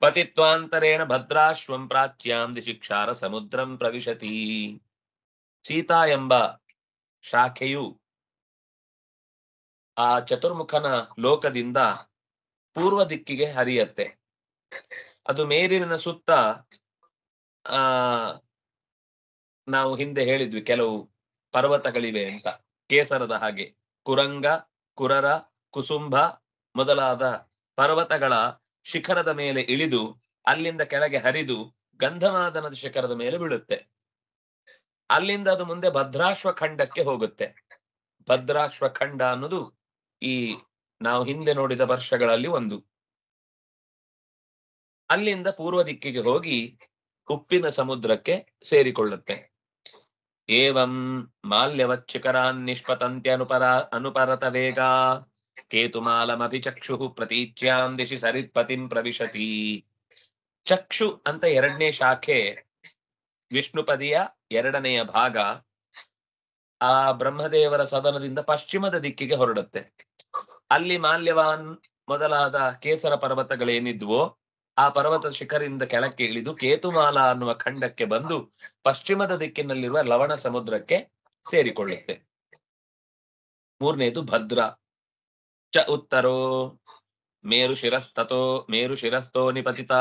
ಪತಿತ್ವಾಂತರೇಣ ಭದ್ರಾಶ್ವಂ ಪ್ರಾಚ್ಯಾಂ ದಿಶಿಕ್ಷಾರ ಸಮುದ್ರಂ ಪ್ರವಿಶತಿ. ಸೀತಾ ಎಂಬ ಶಾಖೆಯು ಆ ಚತುರ್ಮುಖನ ಲೋಕದಿಂದ ಪೂರ್ವ ದಿಕ್ಕಿಗೆ ಹರಿಯತ್ತೆ. ಅದು ಮೇರಿನ ಸುತ್ತ ನಾವು ಹಿಂದೆ ಹೇಳಿದ್ವಿ ಕೆಲವು ಪರ್ವತಗಳಿವೆ ಅಂತ. ಕೇಸರದ ಹಾಗೆ ಕುರಂಗ, ಕುರರ, ಕುಸುಂಭ ಮೊದಲಾದ ಪರ್ವತಗಳ ಶಿಖರದ ಮೇಲೆ ಇಳಿದು ಅಲ್ಲಿಂದ ಕೆಳಗೆ ಹರಿದು ಗಂಧಮಾದನದ ಶಿಖರದ ಮೇಲೆ ಬೀಳುತ್ತೆ. ಅಲ್ಲಿಂದ ಅದು ಮುಂದೆ ಭದ್ರಾಶ್ವ ಖಂಡಕ್ಕೆ ಹೋಗುತ್ತೆ. ಭದ್ರಾಶ್ವ ಖಂಡ ಅನ್ನೋದು ಈ ನಾವು ಹಿಂದೆ ನೋಡಿದ ವರ್ಷಗಳಲ್ಲಿ ಒಂದು. ಅಲ್ಲಿಂದ ಪೂರ್ವ ದಿಕ್ಕಿಗೆ ಹೋಗಿ ಉಪ್ಪಿನ ಸಮುದ್ರಕ್ಕೆ ಸೇರಿಕೊಳ್ಳುತ್ತೆ. ಏವಂ ಮಾಲ್ಯವಚ್ಚಿಕರಾನ್ ಅನುಪರತ ವೇಗಾ ಕೇತುಮಾಲಮಪಿ ಚಕ್ಷು ಪ್ರತೀಚ್ಯಾಂ ದಿಶಿ ಸರಿತ್ಪತಿಂ ಪ್ರವಿಶತಿ. ಚಕ್ಷು ಅಂತ ಎರಡನೇ ಶಾಖೆ ವಿಷ್ಣುಪದಿಯ ಎರಡನೆಯ ಭಾಗ ಆ ಬ್ರಹ್ಮದೇವರ ಸದನದಿಂದ ಪಶ್ಚಿಮದ ದಿಕ್ಕಿಗೆ ಹೊರಡುತ್ತೆ. ಅಲ್ಲಿ ಮಾಲ್ಯವಾನ್ ಮೊದಲಾದ ಕೇಸರ ಪರ್ವತಗಳೇನಿದ್ವೋ ಆ ಪರ್ವತ ಶಿಖರಿಂದ ಕೆಳಕ್ಕೆ ಇಳಿದು ಕೇತುಮಾಲ ಅನ್ನುವ ಖಂಡಕ್ಕೆ ಬಂದು ಪಶ್ಚಿಮದ ದಿಕ್ಕಿನಲ್ಲಿರುವ ಲವಣ ಸಮುದ್ರಕ್ಕೆ ಸೇರಿಕೊಳ್ಳುತ್ತೆ. ಮೂರನೇದು ಭದ್ರ. ಚ ಉತ್ತರೋ ಮೇರು ಶಿರಸ್ತೋ ನಿಪತಿತ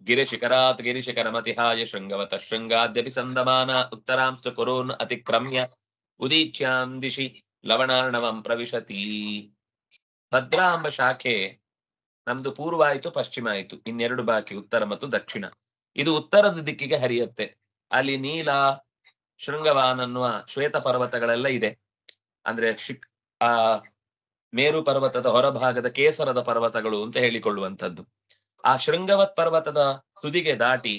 ಗಿರಿಶಿಖರಾತ್ ಗಿರಿಶಿಖರಮತಿಹಾಯ ಶೃಂಗವತ ಶೃಂಗಾದ್ಯಪಿ ಸಂದಮಾನ ಉತ್ತರಾಂಸ್ತು ಕುರೋನ್ ಅತಿಕ್ರಮ್ಯ ಉದೀಚ್ಯಾಂ ದಿಶಿ ಲವಣಾರ್ಣವಂ ಪ್ರವಿಶತಿ. ಭದ್ರಾ ಎಂಬ ಶಾಖೆ ನಮ್ದು ಪೂರ್ವ ಆಯ್ತು, ಪಶ್ಚಿಮ ಆಯ್ತು, ಇನ್ನೆರಡು ಬಾಕಿ ಉತ್ತರ ಮತ್ತು ದಕ್ಷಿಣ. ಇದು ಉತ್ತರದ ದಿಕ್ಕಿಗೆ ಹರಿಯುತ್ತೆ. ಅಲ್ಲಿ ನೀಲ, ಶೃಂಗವಾನ್ ಅನ್ನುವ ಶ್ವೇತ ಪರ್ವತಗಳೆಲ್ಲ ಇದೆ. ಅಂದ್ರೆ ಆ ಮೇರು ಪರ್ವತದ ಹೊರಭಾಗದ ಕೇಸರದ ಪರ್ವತಗಳು ಅಂತ ಹೇಳಿಕೊಳ್ಳುವಂಥದ್ದು. ಆ ಶೃಂಗವತ್ ಪರ್ವತದ ತುದಿಗೆ ದಾಟಿ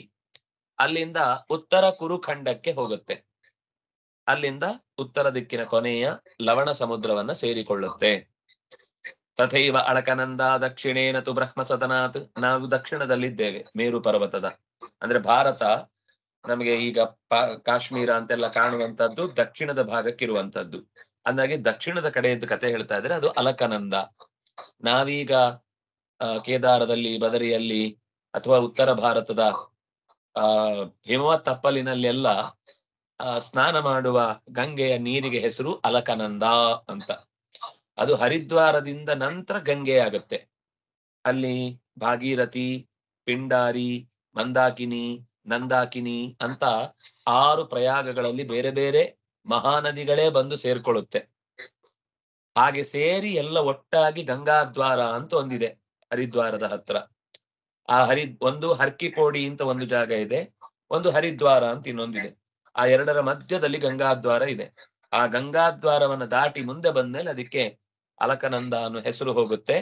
ಅಲ್ಲಿಂದ ಉತ್ತರ ಕುರುಖಂಡಕ್ಕೆ ಹೋಗುತ್ತೆ. ಅಲ್ಲಿಂದ ಉತ್ತರ ದಿಕ್ಕಿನ ಕೊನೆಯ ಲವಣ ಸಮುದ್ರವನ್ನ ಸೇರಿಕೊಳ್ಳುತ್ತೆ. ತಥೈವ ಅಳಕನಂದ ದಕ್ಷಿಣೇನ ತು ಬ್ರಹ್ಮ ಸದನಾತ್. ನಾವು ದಕ್ಷಿಣದಲ್ಲಿದ್ದೇವೆ ಮೇರು ಪರ್ವತದ. ಅಂದ್ರೆ ಭಾರತ ನಮಗೆ ಈಗ ಕಾಶ್ಮೀರ ಅಂತೆಲ್ಲ ಕಾಣುವಂತದ್ದು ದಕ್ಷಿಣದ ಭಾಗಕ್ಕಿರುವಂತದ್ದು. ಅಂದಾಗಿ ದಕ್ಷಿಣದ ಕಡೆಯದ್ದು ಕತೆ ಹೇಳ್ತಾ ಇದ್ರೆ ಅದು ಅಲಕನಂದ. ನಾವೀಗ ಕೇದಾರದಲ್ಲಿ, ಬದರಿಯಲ್ಲಿ ಅಥವಾ ಉತ್ತರ ಭಾರತದ ಹಿಮವತ್ ತಪ್ಪಲಿನಲ್ಲೆಲ್ಲ ಸ್ನಾನ ಮಾಡುವ ಗಂಗೆಯ ನೀರಿಗೆ ಹೆಸರು ಅಲಕನಂದ ಅಂತ. ಅದು ಹರಿದ್ವಾರದಿಂದ ನಂತರ ಗಂಗೆ ಆಗುತ್ತೆ. ಅಲ್ಲಿ ಭಾಗೀರಥಿ, ಪಿಂಡಾರಿ, ಮಂದಾಕಿನಿ, ನಂದಾಕಿನಿ ಅಂತ 6 ಪ್ರಯಾಗಗಳಲ್ಲಿ ಬೇರೆ ಬೇರೆ ಮಹಾನದಿಗಳೇ ಬಂದು ಸೇರ್ಕೊಳ್ಳುತ್ತೆ. ಹಾಗೆ ಸೇರಿ ಎಲ್ಲ ಒಟ್ಟಾಗಿ ಗಂಗಾದ್ವಾರ ಅಂತ ಒಂದಿದೆ ಹರಿದ್ವಾರದ ಹತ್ರ. ಒಂದು ಹರ್ಕಿಪೋಡಿ ಅಂತ ಒಂದು ಜಾಗ ಇದೆ, ಒಂದು ಹರಿದ್ವಾರ ಅಂತ ಇನ್ನೊಂದಿದೆ. ಆ ಎರಡರ ಮಧ್ಯದಲ್ಲಿ ಗಂಗಾದ್ವಾರ ಇದೆ. ಆ ಗಂಗಾದ್ವಾರವನ್ನು ದಾಟಿ ಮುಂದೆ ಬಂದ್ಮೇಲೆ ಅದಕ್ಕೆ ಅಲಕನಂದ ಅನ್ನೋ ಹೆಸರು ಹೋಗುತ್ತೆ,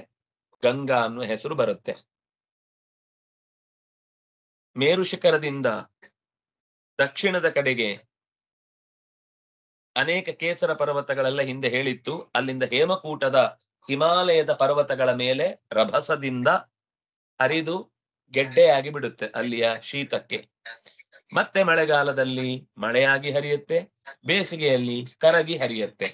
ಗಂಗಾ ಅನ್ನೋ ಹೆಸರು ಬರುತ್ತೆ. ಮೇರು ಶಿಖರದಿಂದ ದಕ್ಷಿಣದ ಕಡೆಗೆ ಅನೇಕ ಕೇಸರ ಪರ್ವತಗಳೆಲ್ಲ ಹಿಂದೆ ಹೇಳಿತ್ತು. ಅಲ್ಲಿಂದ ಹೇಮಕೂಟದ ಹಿಮಾಲಯದ ಪರ್ವತಗಳ ಮೇಲೆ ರಭಸದಿಂದ ಹರಿದು ಗೆಡ್ಡೆಯಾಗಿ ಬಿಡುತ್ತೆ ಅಲ್ಲಿಯ ಶೀತಕ್ಕೆ. ಮತ್ತೆ ಮಳೆಗಾಲದಲ್ಲಿ ಮಳೆಯಾಗಿ ಹರಿಯುತ್ತೆ, ಬೇಸಿಗೆಯಲ್ಲಿ ಕರಗಿ ಹರಿಯುತ್ತೆ.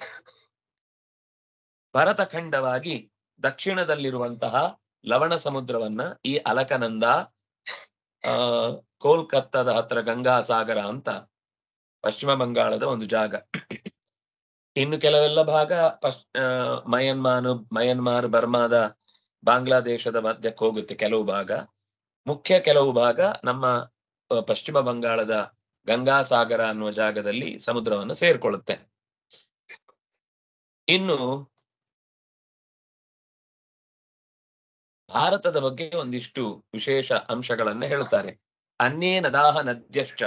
ಭರತಖಂಡವಾಗಿ ದಕ್ಷಿಣದಲ್ಲಿರುವಂತಹ ಲವಣ ಸಮುದ್ರವನ್ನ ಈ ಅಲಕನಂದ, ಕೋಲ್ಕತ್ತಾದ ಹತ್ರ ಗಂಗಾಸಾಗರ ಅಂತ ಪಶ್ಚಿಮ ಬಂಗಾಳದ ಒಂದು ಜಾಗ. ಇನ್ನು ಕೆಲವೆಲ್ಲ ಭಾಗ ಮಯನ್ಮಾರ್, ಬರ್ಮಾದ, ಬಾಂಗ್ಲಾದೇಶದ ಮಧ್ಯಕ್ಕೆ ಹೋಗುತ್ತೆ ಕೆಲವು ಭಾಗ. ಮುಖ್ಯ ಕೆಲವು ಭಾಗ ನಮ್ಮ ಪಶ್ಚಿಮ ಬಂಗಾಳದ ಗಂಗಾಸಾಗರ ಅನ್ನುವ ಜಾಗದಲ್ಲಿ ಸಮುದ್ರವನ್ನು ಸೇರ್ಕೊಳ್ಳುತ್ತೆ. ಇನ್ನು ಭಾರತದ ಬಗ್ಗೆ ಒಂದಿಷ್ಟು ವಿಶೇಷ ಅಂಶಗಳನ್ನ ಹೇಳ್ತಾರೆ. ಅನ್ಯೇ ನದಾಹ ನದ್ಯಶ್ಚ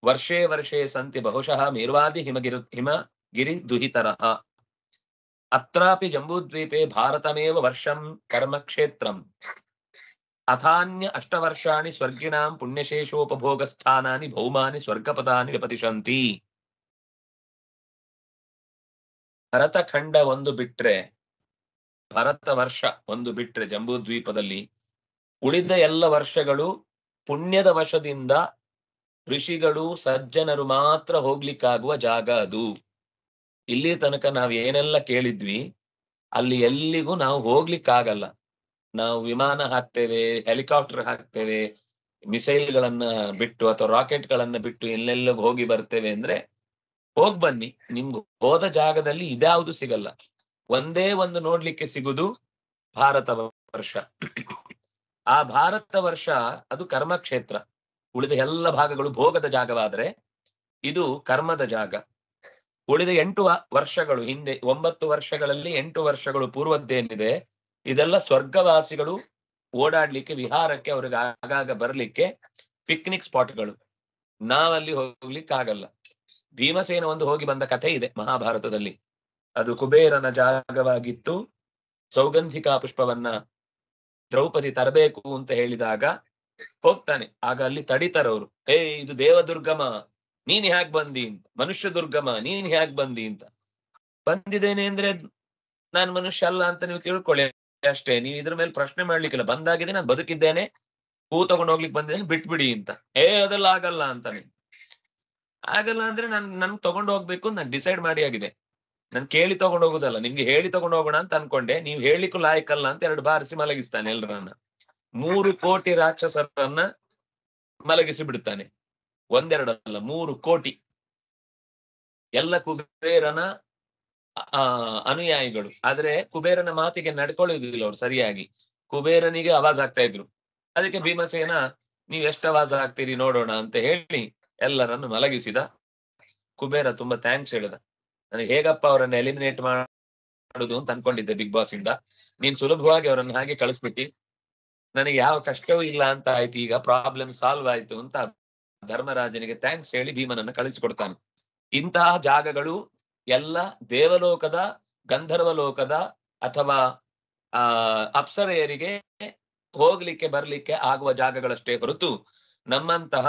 ವರ್ಷೇ ವರ್ಷೇ ಸಂತಿ ಬಹುಶಃ ಮೇರ್ವಾದಿ ಹಿಮಗಿರಿ ದುಹಿತರಃ. ಅತ್ರಾಪಿ ಜಂಬೂದ್ವೀಪೆ ಭಾರತಮೇವ ವರ್ಷಂ ಕರ್ಮಕ್ಷೇತ್ರಂ ಅಥಾನ್ಯ ಅಷ್ಟವರ್ಷಾಣಿ ಸ್ವರ್ಗಿಣಾಂ ಪುಣ್ಯಶೇಷೋಪಭೋಗಸ್ಥಾನಾನಿ ಭೌಮಾನಿ ಸ್ವರ್ಗಪದಾನಿ ವಿಪತಿಶಂತಿ. ಭರತಖಂಡ ಒಂದು ಬಿಟ್ರೆ, ಭರತ ವರ್ಷ ಒಂದು ಬಿಟ್ರೆ ಜಂಬೂದ್ವೀಪದಲ್ಲಿ ಉಳಿದ ಎಲ್ಲ ವರ್ಷಗಳು ಪುಣ್ಯದ ವಶದಿಂದ ಋಷಿಗಳು, ಸಜ್ಜನರು ಮಾತ್ರ ಹೋಗ್ಲಿಕ್ಕಾಗುವ ಜಾಗ ಅದು. ಇಲ್ಲಿ ತನಕ ನಾವು ಏನೆಲ್ಲ ಕೇಳಿದ್ವಿ ಅಲ್ಲಿ ಎಲ್ಲಿಗೂ ನಾವು ಹೋಗ್ಲಿಕ್ಕಾಗಲ್ಲ. ನಾವು ವಿಮಾನ ಹಾಕ್ತೇವೆ, ಹೆಲಿಕಾಪ್ಟರ್ ಹಾಕ್ತೇವೆ, ಮಿಸೈಲ್ಗಳನ್ನ ಬಿಟ್ಟು ಅಥವಾ ರಾಕೆಟ್ ಗಳನ್ನ ಬಿಟ್ಟು ಎಲ್ಲೆಲ್ಲ ಹೋಗಿ ಬರ್ತೇವೆ ಅಂದ್ರೆ ಹೋಗ್ ಬನ್ನಿ, ನಿಮ್ಗೆ ಹೋದ ಜಾಗದಲ್ಲಿ ಇದ್ಯಾವುದು ಸಿಗಲ್ಲ. ಒಂದೇ ಒಂದು ನೋಡ್ಲಿಕ್ಕೆ ಸಿಗುದು ಭಾರತ ವರ್ಷ. ಆ ಭಾರತ ವರ್ಷ ಅದು ಕರ್ಮಕ್ಷೇತ್ರ. ಉಳಿದ ಎಲ್ಲ ಭಾಗಗಳು ಭೋಗದ ಜಾಗವಾದ್ರೆ ಇದು ಕರ್ಮದ ಜಾಗ. ಉಳಿದ 8 ವರ್ಷಗಳು ಹಿಂದೆ 9 ವರ್ಷಗಳಲ್ಲಿ 8 ವರ್ಷಗಳು ಪೂರ್ವದ್ದೇನಿದೆ ಇದೆಲ್ಲ ಸ್ವರ್ಗವಾಸಿಗಳು ಓಡಾಡ್ಲಿಕ್ಕೆ, ವಿಹಾರಕ್ಕೆ, ಅವ್ರಿಗೆ ಆಗಾಗ ಬರ್ಲಿಕ್ಕೆ ಪಿಕ್ನಿಕ್ ಸ್ಪಾಟ್ಗಳು. ನಾವಲ್ಲಿ ಹೋಗ್ಲಿಕ್ಕಾಗಲ್ಲ. ಭೀಮಸೇನ ಒಂದು ಹೋಗಿ ಬಂದ ಕಥೆ ಇದೆ ಮಹಾಭಾರತದಲ್ಲಿ. ಅದು ಕುಬೇರನ ಜಾಗವಾಗಿತ್ತು. ಸೌಗಂಧಿಕಾ ಪುಷ್ಪವನ್ನ ದ್ರೌಪದಿ ತರಬೇಕು ಅಂತ ಹೇಳಿದಾಗ ಹೋಗ್ತಾನೆ. ಆಗ ಅಲ್ಲಿ ತಡಿತಾರವ್ರು, ಇದು ದೇವದುರ್ಗಮ, ನೀನ್ ಹ್ಯಾಕ್ ಬಂದಿ ಅಂತ, ಮನುಷ್ಯ ದುರ್ಗಮ ನೀನ್ ಹ್ಯಾಕ್ ಬಂದಿ ಅಂತ. ಬಂದಿದ್ದೇನೆ ಅಂದ್ರೆ ನಾನು ಮನುಷ್ಯ ಅಲ್ಲ ಅಂತ ನೀವು ತಿಳ್ಕೊಳ್ಳಿ ಅಷ್ಟೇ. ನೀವು ಇದ್ರ ಮೇಲೆ ಪ್ರಶ್ನೆ ಮಾಡ್ಲಿಕ್ಕಿಲ್ಲ. ಬಂದಾಗಿದೆ, ನಾನು ಬದುಕಿದ್ದೇನೆ, ಹೂ ತಗೊಂಡು ಹೋಗ್ಲಿಕ್ಕೆ ಬಂದಿದ್ದೇನೆ, ಬಿಟ್ಬಿಡಿ ಅಂತ. ಅದೆಲ್ಲ ಆಗಲ್ಲ ಅಂತಾನೆ. ಆಗಲ್ಲ ಅಂದ್ರೆ ನನ್ ತಗೊಂಡು ಹೋಗ್ಬೇಕು ನಾನು ಡಿಸೈಡ್ ಮಾಡಿ ಆಗಿದೆ. ನಾನು ಕೇಳಿ ತಗೊಂಡು ಹೋಗುದಲ್ಲ, ನಿಮ್ಗೆ ಹೇಳಿ ತಗೊಂಡು ಹೋಗೋಣ ಅಂತ ಅನ್ಕೊಂಡೆ. ನೀವು ಹೇಳಿಕ್ಕೂ ಲಾಯಕ್ಕಲ್ಲ ಅಂತ 2 ಬಾರಿಸಿ ಮಲಗಿಸ್ತಾನೆ ಎಲ್ರನ್ನ. 3 ಕೋಟಿ ರಾಕ್ಷಸರನ್ನ ಮಲಗಿಸಿ ಬಿಡುತ್ತಾನೆ. ಒಂದೆರಡಲ್ಲ, 3 ಕೋಟಿ. ಎಲ್ಲ ಕುಬೇರನ ಅನುಯಾಯಿಗಳು. ಆದ್ರೆ ಕುಬೇರನ ಮಾತಿಗೆ ನಡ್ಕೊಳ್ಳುವುದಿಲ್ಲ ಅವ್ರು ಸರಿಯಾಗಿ. ಕುಬೇರನಿಗೆ ಆವಾಜ್ ಆಗ್ತಾ ಇದ್ರು. ಅದಕ್ಕೆ ಭೀಮಸೇನ, ನೀವ್ ಎಷ್ಟು ಆವಾಜ್ ಆಗ್ತೀರಿ ನೋಡೋಣ ಅಂತ ಹೇಳಿ ಎಲ್ಲರನ್ನು ಮಲಗಿಸಿದ. ಕುಬೇರ ತುಂಬಾ ಥ್ಯಾಂಕ್ಸ್ ಹೇಳಿದ. ನನಗೆ ಹೇಗಪ್ಪ ಅವರನ್ನ ಎಲಿಮಿನೇಟ್ ಮಾಡುದು ಅಂತ ಅನ್ಕೊಂಡಿದ್ದೆ ಬಿಗ್ ಬಾಸ್ ಇಂದ. ನೀನ್ ಸುಲಭವಾಗಿ ಅವರನ್ನು ಹಾಗೆ ಕಳಿಸ್ಬಿಟ್ಟಿ, ನನಗೆ ಯಾವ ಕಷ್ಟವೂ ಇಲ್ಲ ಅಂತ ಆಯ್ತು, ಈಗ ಪ್ರಾಬ್ಲಮ್ ಸಾಲ್ವ್ ಆಯ್ತು ಅಂತ ಧರ್ಮರಾಜನಿಗೆ ಥ್ಯಾಂಕ್ಸ್ ಹೇಳಿ ಭೀಮನನ್ನ ಕಳಿಸಿಕೊಡ್ತಾನೆ. ಇಂತಹ ಜಾಗಗಳು ಎಲ್ಲ ದೇವಲೋಕದ, ಗಂಧರ್ವ ಲೋಕದ ಅಥವಾ ಅಪ್ಸರೆಯರಿಗೆ ಹೋಗ್ಲಿಕ್ಕೆ ಬರ್ಲಿಕ್ಕೆ ಆಗುವ ಜಾಗಗಳಷ್ಟೇ ಹೊರತು ನಮ್ಮಂತಹ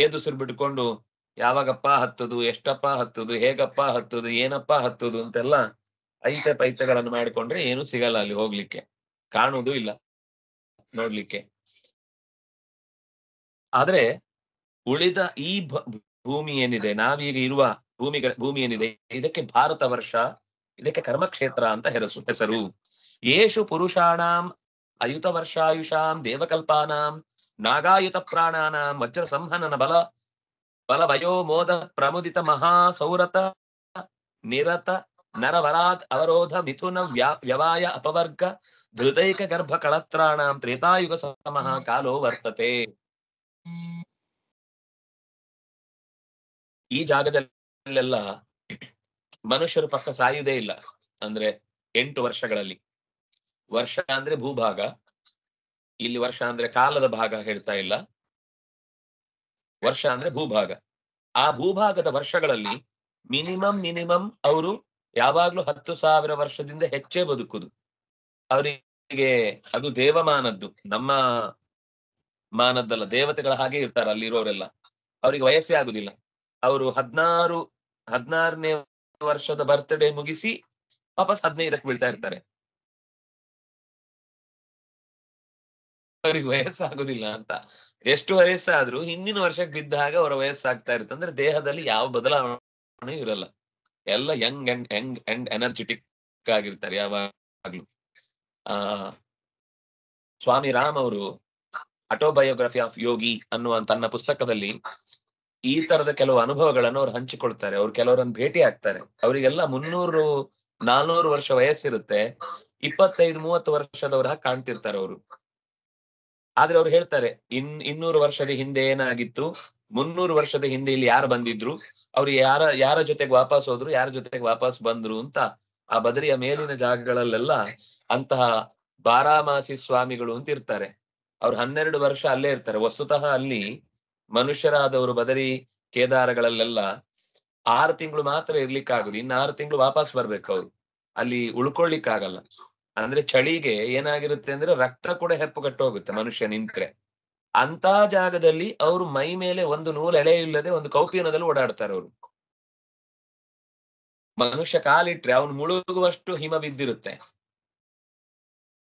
ಎದುಸಿರು ಬಿಟ್ಕೊಂಡು ಯಾವಾಗಪ್ಪ ಹತ್ತುದು, ಎಷ್ಟಪ್ಪ ಹತ್ತುದು, ಹೇಗಪ್ಪ ಹತ್ತುದು, ಏನಪ್ಪ ಹತ್ತುದು ಅಂತೆಲ್ಲ ಐತೆ ಪೈತೆಗಳನ್ನು ಮಾಡಿಕೊಂಡ್ರೆ ಏನು ಸಿಗಲ್ಲ ಅಲ್ಲಿ ಹೋಗ್ಲಿಕ್ಕೆ, ಕಾಣುವುದೂ ಇಲ್ಲ ನೋಡ್ಲಿಕ್ಕೆ. ಆದ್ರೆ ಉಳಿದ ಈ ಭೂಮಿ ಏನಿದೆ, ನಾವೀಗ ಇರುವ ಭೂಮಿ ಏನಿದೆ, ಇದಕ್ಕೆ ಭಾರತ ವರ್ಷ, ಇದಕ್ಕೆ ಕರ್ಮಕ್ಷೇತ್ರ ಅಂತ ಹೆಸರು. ಯೇಷು ಪುರುಷಾಣಾಂ ಅಯುತ ವರ್ಷಾಯುಷಾಂ ದೇವಕಲ್ಪಾನಾಂ ನಾಗಾಯುತ ಪ್ರಾಣಾನಾಂ ವಜ್ರ ಸಂಹನನ ಬಲ ವಯೋ ಮೋದ ಪ್ರಮುದಿತ ಮಹಾಸೌರತ ನಿರತ ನರವರಾತ್ ಅವರೋಧ ಮಿಥುನ ವ್ಯವಾಯ ಅಪವರ್ಗ ಧೃತೈಕ ಗರ್ಭ ಕಳತ್ರಾಣಾಂ ತ್ರೇತಾಯುಗ ಸಮಃ ಕಾಲೋ ವರ್ತತೆ. ಈ ಜಾಗದಲ್ಲೆಲ್ಲ ಮನುಷ್ಯರು ಪಕ್ಕ ಸಾಯುವುದೇ ಇಲ್ಲ. ಅಂದ್ರೆ 8 ವರ್ಷಗಳಲ್ಲಿ. ವರ್ಷ ಅಂದ್ರೆ ಭೂಭಾಗ, ಇಲ್ಲಿ ವರ್ಷ ಅಂದ್ರೆ ಕಾಲದ ಭಾಗ ಹೇಳ್ತಾ ಇಲ್ಲ, ವರ್ಷ ಅಂದ್ರೆ ಭೂಭಾಗ. ಆ ಭೂಭಾಗದ ವರ್ಷಗಳಲ್ಲಿ ಮಿನಿಮಮ್ ಅವರು ಯಾವಾಗ್ಲೂ 10,000 ವರ್ಷದಿಂದ ಹೆಚ್ಚೇ ಬದುಕುದು. ಅವರಿಗೆ ಅದು ದೇವಮಾನದ್ದು, ನಮ್ಮ ಮಾನದ್ದಲ್ಲ. ದೇವತೆಗಳ ಹಾಗೆ ಇರ್ತಾರೆ ಅಲ್ಲಿರೋರೆಲ್ಲ. ಅವರಿಗೆ ವಯಸ್ಸೇ ಆಗುದಿಲ್ಲ. ಅವರು 16ನೇ ವರ್ಷದ ಬರ್ತ್ಡೇ ಮುಗಿಸಿ ವಾಪಸ್ 15ಕ್ಕೆ ಬೀಳ್ತಾ ಇರ್ತಾರೆ. ಅವ್ರಿಗೆ ವಯಸ್ಸಾಗುದಿಲ್ಲ ಅಂತ. ಎಷ್ಟು ವಯಸ್ಸಾದ್ರೂ ಹಿಂದಿನ ವರ್ಷಕ್ಕೆ ಬಿದ್ದಾಗ ಅವರ ವಯಸ್ಸಾಗ್ತಾ ಇರುತ್ತೆ. ಅಂದ್ರೆ ದೇಹದಲ್ಲಿ ಯಾವ ಬದಲಾವಣೆ ಇರಲ್ಲ. ಎಲ್ಲ ಯಂಗ್ ಅಂಡ್ ಎನರ್ಜೆಟಿಕ್ ಆಗಿರ್ತಾರೆ ಯಾವಾಗ್ಲೂ. ಸ್ವಾಮಿ ರಾಮ್ ಅವರು ಆಟೋಬಯೋಗ್ರಫಿ ಆಫ್ ಯೋಗಿ ಅನ್ನುವ ತನ್ನ ಪುಸ್ತಕದಲ್ಲಿ ಈ ತರದ ಕೆಲವು ಅನುಭವಗಳನ್ನು ಅವ್ರು ಹಂಚಿಕೊಳ್ತಾರೆ. ಅವ್ರು ಕೆಲವರನ್ನು ಭೇಟಿ ಆಗ್ತಾರೆ. ಅವರಿಗೆಲ್ಲ 300-400 ವರ್ಷ ವಯಸ್ಸಿರುತ್ತೆ. 25-30 ವರ್ಷದವರ ಕಾಣ್ತಿರ್ತಾರೆ ಅವರು. ಆದ್ರೆ ಅವ್ರು ಹೇಳ್ತಾರೆ, 200 ವರ್ಷದ ಹಿಂದೆ ಏನಾಗಿತ್ತು, 300 ವರ್ಷದ ಹಿಂದೆ ಇಲ್ಲಿ ಯಾರು ಬಂದಿದ್ರು, ಅವ್ರು ಯಾರ ಜೊತೆಗೆ ವಾಪಸ್ ಹೋದ್ರು, ಯಾರ ಜೊತೆಗೆ ವಾಪಸ್ ಬಂದ್ರು ಅಂತ ಆ ಬದರಿಯ ಮೇಲಿನ ಜಾಗಗಳಲ್ಲೆಲ್ಲ ಅಂತಹ ಬಾರಾಮಾಸಿ ಸ್ವಾಮಿಗಳು ಅಂತ ಇರ್ತಾರೆ. ಅವ್ರು 12 ವರ್ಷ ಅಲ್ಲೇ ಇರ್ತಾರೆ. ವಸ್ತುತಃ ಅಲ್ಲಿ ಮನುಷ್ಯರಾದವರು ಬದರಿ ಕೇದಾರಗಳಲ್ಲೆಲ್ಲ 6 ತಿಂಗಳು ಮಾತ್ರ ಇರ್ಲಿಕ್ಕಾಗುದು. ಇನ್ನು 6 ತಿಂಗಳು ವಾಪಸ್ ಬರ್ಬೇಕು ಅವ್ರು. ಅಲ್ಲಿ ಉಳ್ಕೊಳ್ಳಿಕ್ಕಾಗಲ್ಲ. ಅಂದ್ರೆ ಚಳಿಗೆ ಏನಾಗಿರುತ್ತೆ ಅಂದ್ರೆ ರಕ್ತ ಕೂಡ ಹೆಪ್ಪುಗಟ್ಟು ಹೋಗುತ್ತೆ ಮನುಷ್ಯ ನಿಂತ್ರೆ. ಅಂತ ಜಾಗದಲ್ಲಿ ಅವರು ಮೈ ಮೇಲೆ ಒಂದು ನೂಲು ಎಳೆ ಇಲ್ಲದೆ ಒಂದು ಕೌಪೀನದಲ್ಲಿ ಓಡಾಡ್ತಾರೆ ಅವರು. ಮನುಷ್ಯ ಕಾಲಿಟ್ರೆ ಅವನು ಮುಳುಗುವಷ್ಟು ಹಿಮ ಬಿದ್ದಿರುತ್ತೆ.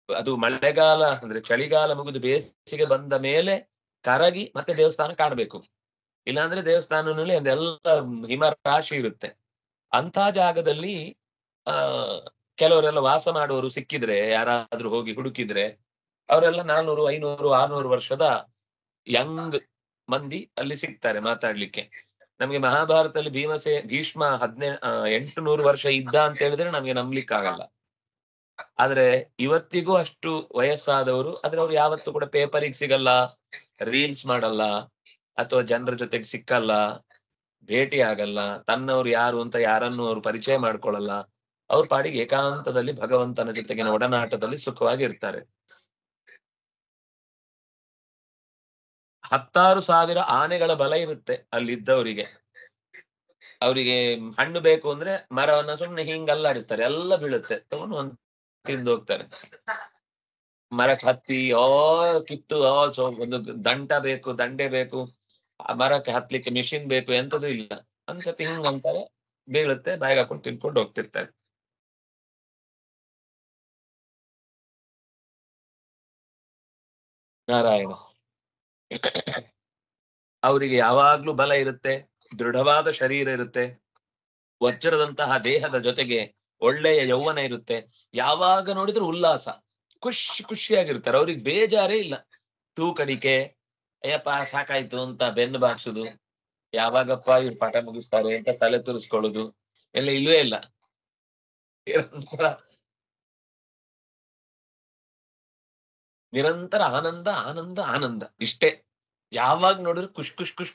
ಅದು ಮಳೆಗಾಲ ಅಂದ್ರೆ ಚಳಿಗಾಲ ಮುಗಿದು ಬೇಸಿಗೆ ಬಂದ ಮೇಲೆ ಕರಗಿ ಮತ್ತೆ ದೇವಸ್ಥಾನ ಕಾಣಬೇಕು. ಇಲ್ಲಾಂದ್ರೆ ದೇವಸ್ಥಾನದಲ್ಲಿ ಅದೆಲ್ಲ ಹಿಮ ರಾಶಿ ಇರುತ್ತೆ. ಅಂತ ಜಾಗದಲ್ಲಿ ಕೆಲವರೆಲ್ಲ ವಾಸ ಮಾಡುವವರು ಸಿಕ್ಕಿದ್ರೆ, ಯಾರಾದ್ರೂ ಹೋಗಿ ಹುಡುಕಿದ್ರೆ, ಅವರೆಲ್ಲ 400, 500, 600 ವರ್ಷದ ಯಂಗ್ ಮಂದಿ ಅಲ್ಲಿ ಸಿಗ್ತಾರೆ ಮಾತಾಡ್ಲಿಕ್ಕೆ. ನಮ್ಗೆ ಮಹಾಭಾರತದಲ್ಲಿ ಭೀಷ್ಮ 800 ವರ್ಷ ಇದ್ದ ಅಂತ ಹೇಳಿದ್ರೆ ನಮ್ಗೆ ನಂಬ್ಲಿಕ್ಕಾಗಲ್ಲ. ಆದ್ರೆ ಇವತ್ತಿಗೂ ಅಷ್ಟು ವಯಸ್ಸಾದವರು, ಆದ್ರೆ ಅವ್ರು ಯಾವತ್ತೂ ಕೂಡ ಪೇಪರಿಗೆ ಸಿಗಲ್ಲ, ರೀಲ್ಸ್ ಮಾಡಲ್ಲ, ಅಥವಾ ಜನರ ಜೊತೆಗೆ ಸಿಕ್ಕಲ್ಲ, ಭೇಟಿ ಆಗಲ್ಲ, ತನ್ನವ್ರು ಯಾರು ಅಂತ ಯಾರನ್ನು ಅವ್ರು ಪರಿಚಯ ಮಾಡ್ಕೊಳ್ಳಲ್ಲ. ಅವ್ರ ಪಾಡಿಗೆ ಏಕಾಂತದಲ್ಲಿ ಭಗವಂತನ ಜೊತೆಗಿನ ಒಡನಾಟದಲ್ಲಿ ಸುಖವಾಗಿ ಇರ್ತಾರೆ. 10,000 ಆನೆಗಳ ಬಲ ಇರುತ್ತೆ ಅಲ್ಲಿದ್ದವರಿಗೆ. ಅವರಿಗೆ ಹಣ್ಣು ಬೇಕು ಅಂದ್ರೆ ಮರವನ್ನ ಸುಮ್ನೆ ಹಿಂಗ್ ಅಲ್ಲಾಡಿಸ್ತಾರೆ, ಎಲ್ಲ ಬೀಳುತ್ತೆ, ತಗೊಂಡು ತಿಂದು ಹೋಗ್ತಾರೆ. ಮರಕ್ಕೆ ಹತ್ತಿ ಕಿತ್ತು ಒಂದು ದಂಟ ಬೇಕು, ದಂಡೆ ಬೇಕು, ಆ ಮರಕ್ಕೆ ಹತ್ಲಿಕ್ಕೆ ಮಿಷಿನ್ ಬೇಕು ಎಂತದೂ ಇಲ್ಲ. ಒಂದ್ಸತಿ ಹಿಂಗ್ ಅಂತಾರೆ, ಬೀಳುತ್ತೆ, ಬಾಯಿಗೆ ಹಾಕೊಂಡು ತಿನ್ಕೊಂಡು ಹೋಗ್ತಿರ್ತಾರೆ. ನಾರಾಯಣ. ಅವರಿಗೆ ಯಾವಾಗ್ಲೂ ಬಲ ಇರುತ್ತೆ, ದೃಢವಾದ ಶರೀರ ಇರುತ್ತೆ, ವಜ್ರದಂತಹ ದೇಹದ ಜೊತೆಗೆ ಒಳ್ಳೆಯ ಯೌವನ ಇರುತ್ತೆ. ಯಾವಾಗ ನೋಡಿದ್ರು ಉಲ್ಲಾಸ, ಖುಷಿಯಾಗಿರ್ತಾರೆ. ಅವ್ರಿಗೆ ಬೇಜಾರೇ ಇಲ್ಲ. ತೂಕಡಿಕೆ, ಅಯ್ಯಪ್ಪ ಸಾಕಾಯ್ತು ಅಂತ ಬೆನ್ನು ಬಾಗ್ಸುದು, ಯಾವಾಗಪ್ಪ ಇವ್ರು ಪಾಠ ಮುಗಿಸ್ತಾರೆ ಅಂತ ತಲೆ ತುರಿಸ್ಕೊಳ್ಳುದು ಎಲ್ಲ ಇಲ್ವೇ ಇಲ್ಲ. ನಿರಂತರ ನಿರಂತರ ಆನಂದ ಆನಂದ ಆನಂದ ಇಷ್ಟೇ. ಯಾವಾಗ ನೋಡಿದ್ರು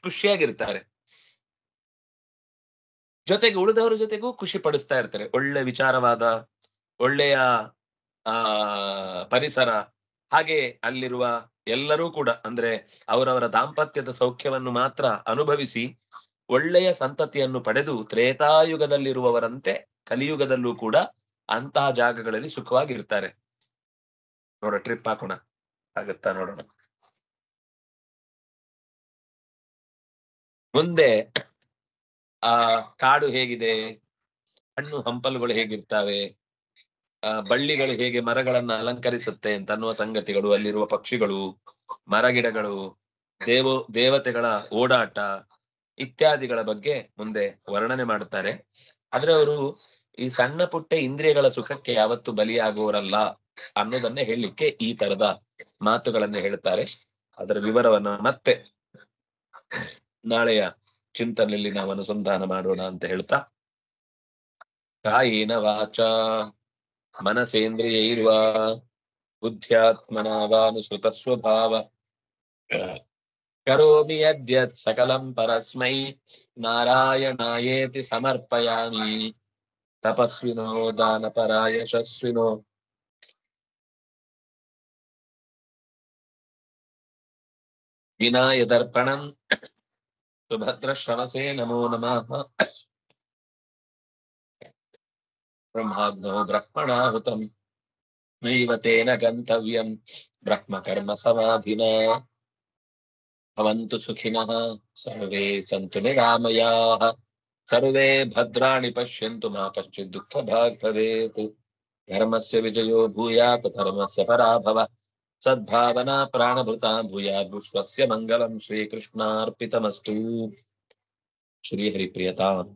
ಖುಷಿಯಾಗಿರ್ತಾರೆ. ಜೊತೆಗೆ ಉಳಿದವರ ಜೊತೆಗೂ ಖುಷಿ ಪಡಿಸ್ತಾ ಇರ್ತಾರೆ. ಒಳ್ಳೆ ವಿಚಾರವಾದ, ಒಳ್ಳೆಯ ಆ ಪರಿಸರ, ಹಾಗೆ ಅಲ್ಲಿರುವ ಎಲ್ಲರೂ ಕೂಡ ಅಂದ್ರೆ ಅವರವರ ದಾಂಪತ್ಯದ ಸೌಖ್ಯವನ್ನು ಮಾತ್ರ ಅನುಭವಿಸಿ ಒಳ್ಳೆಯ ಸಂತತಿಯನ್ನು ಪಡೆದು ತ್ರೇತಾಯುಗದಲ್ಲಿರುವವರಂತೆ ಕಲಿಯುಗದಲ್ಲೂ ಕೂಡ ಅಂತಹ ಜಾಗಗಳಲ್ಲಿ ಸುಖವಾಗಿರ್ತಾರೆ. ನೋಡ ಟ್ರಿಪ್ ಹಾಕೋಣ, ಆಗತ್ತಾ ನೋಡೋಣ. ಮುಂದೆ ಆ ಕಾಡು ಹೇಗಿದೆ, ಹಣ್ಣು ಹಂಪಲುಗಳು ಹೇಗಿರ್ತಾವೆ, ಬಳ್ಳಿಗಳು ಹೇಗೆ ಮರಗಳನ್ನ ಅಲಂಕರಿಸುತ್ತೆ ಅಂತನ್ನುವ ಸಂಗತಿಗಳು, ಅಲ್ಲಿರುವ ಪಕ್ಷಿಗಳು, ಮರಗಿಡಗಳು, ದೇವತೆಗಳ ಓಡಾಟ ಇತ್ಯಾದಿಗಳ ಬಗ್ಗೆ ಮುಂದೆ ವರ್ಣನೆ ಮಾಡುತ್ತಾರೆ. ಆದ್ರೆ ಅವರು ಈ ಸಣ್ಣ ಪುಟ್ಟ ಇಂದ್ರಿಯಗಳ ಸುಖಕ್ಕೆ ಯಾವತ್ತು ಬಲಿಯಾಗುವರಲ್ಲ ಅನ್ನೋದನ್ನೇ ಹೇಳಲಿಕ್ಕೆ ಈ ತರದ ಮಾತುಗಳನ್ನ ಹೇಳ್ತಾರೆ. ಅದರ ವಿವರವನ್ನು ಮತ್ತೆ ನಾಳೆಯ ಚಿಂತನೆಯಲ್ಲಿ ನಾವು ಅನುಸಂಧಾನ ಮಾಡೋಣ ಅಂತ ಹೇಳ್ತಾ, ಕಾಯೇನ ವಾಚ ಮನಸೇಂದ್ರಿಯೈರ್ವಾ ಬುದ್ಧ್ಯಾತ್ಮನಾ ವಾನುಸೃತ ಸ್ವಭಾವ ಕರೋಮಿ ಯದ್ಯತ್ ಸಕಲಂ ಪರಸ್ಮೈ ನಾರಾಯಣಾಯೇತಿ ಸಮರ್ಪಯಾಮಿ. ತಪಸ್ವಿನೋ ದಾನಪರಾ ಯಶಸ್ವಿನೋ ವಿನಾಯ ದರ್ಪಣಂ ಸುಭದ್ರ ಶ್ರವಸೇ ನಮೋ ನಮಃ. ಬ್ರಹ್ಮಾಗ್ನೋ ಬ್ರಹ್ಮಣಾಹುತಂ ನೈವ ತೇನ ಗಂತವ್ಯಂ ಬ್ರಹ್ಮ ಕರ್ಮ ಸಮಾಧಿನಾ. ಭವಂತು ಸುಖಿನಃ ಸರ್ವೇ ಸಂತು ನಿರಾಮಯಾಃ. ಸರ್ವೇ ಭದ್ರಾಣಿ ಪಶ್ಯಂತು ಮಾ ಕಶ್ಚಿತ್ ದುಃಖ ಭಾಗ್ ಭವೇತ್. ಧರ್ಮಸ್ಯ ವಿಜಯೋ ಭೂಯಾತ್ ಧರ್ಮಸ್ಯ ಪರಾಭವ. ಸದ್ಭಾವನಾ ಪ್ರಾಣಭೃತಾ ಭೂಯಾತ್ ವಿಶ್ವಸ್ಯ ಮಂಗಲಂ. ಶ್ರೀಕೃಷ್ಣಾರ್ಪಿತಮಸ್ತು. ಶ್ರೀಹರಿಪ್ರಿಯತಾಂ.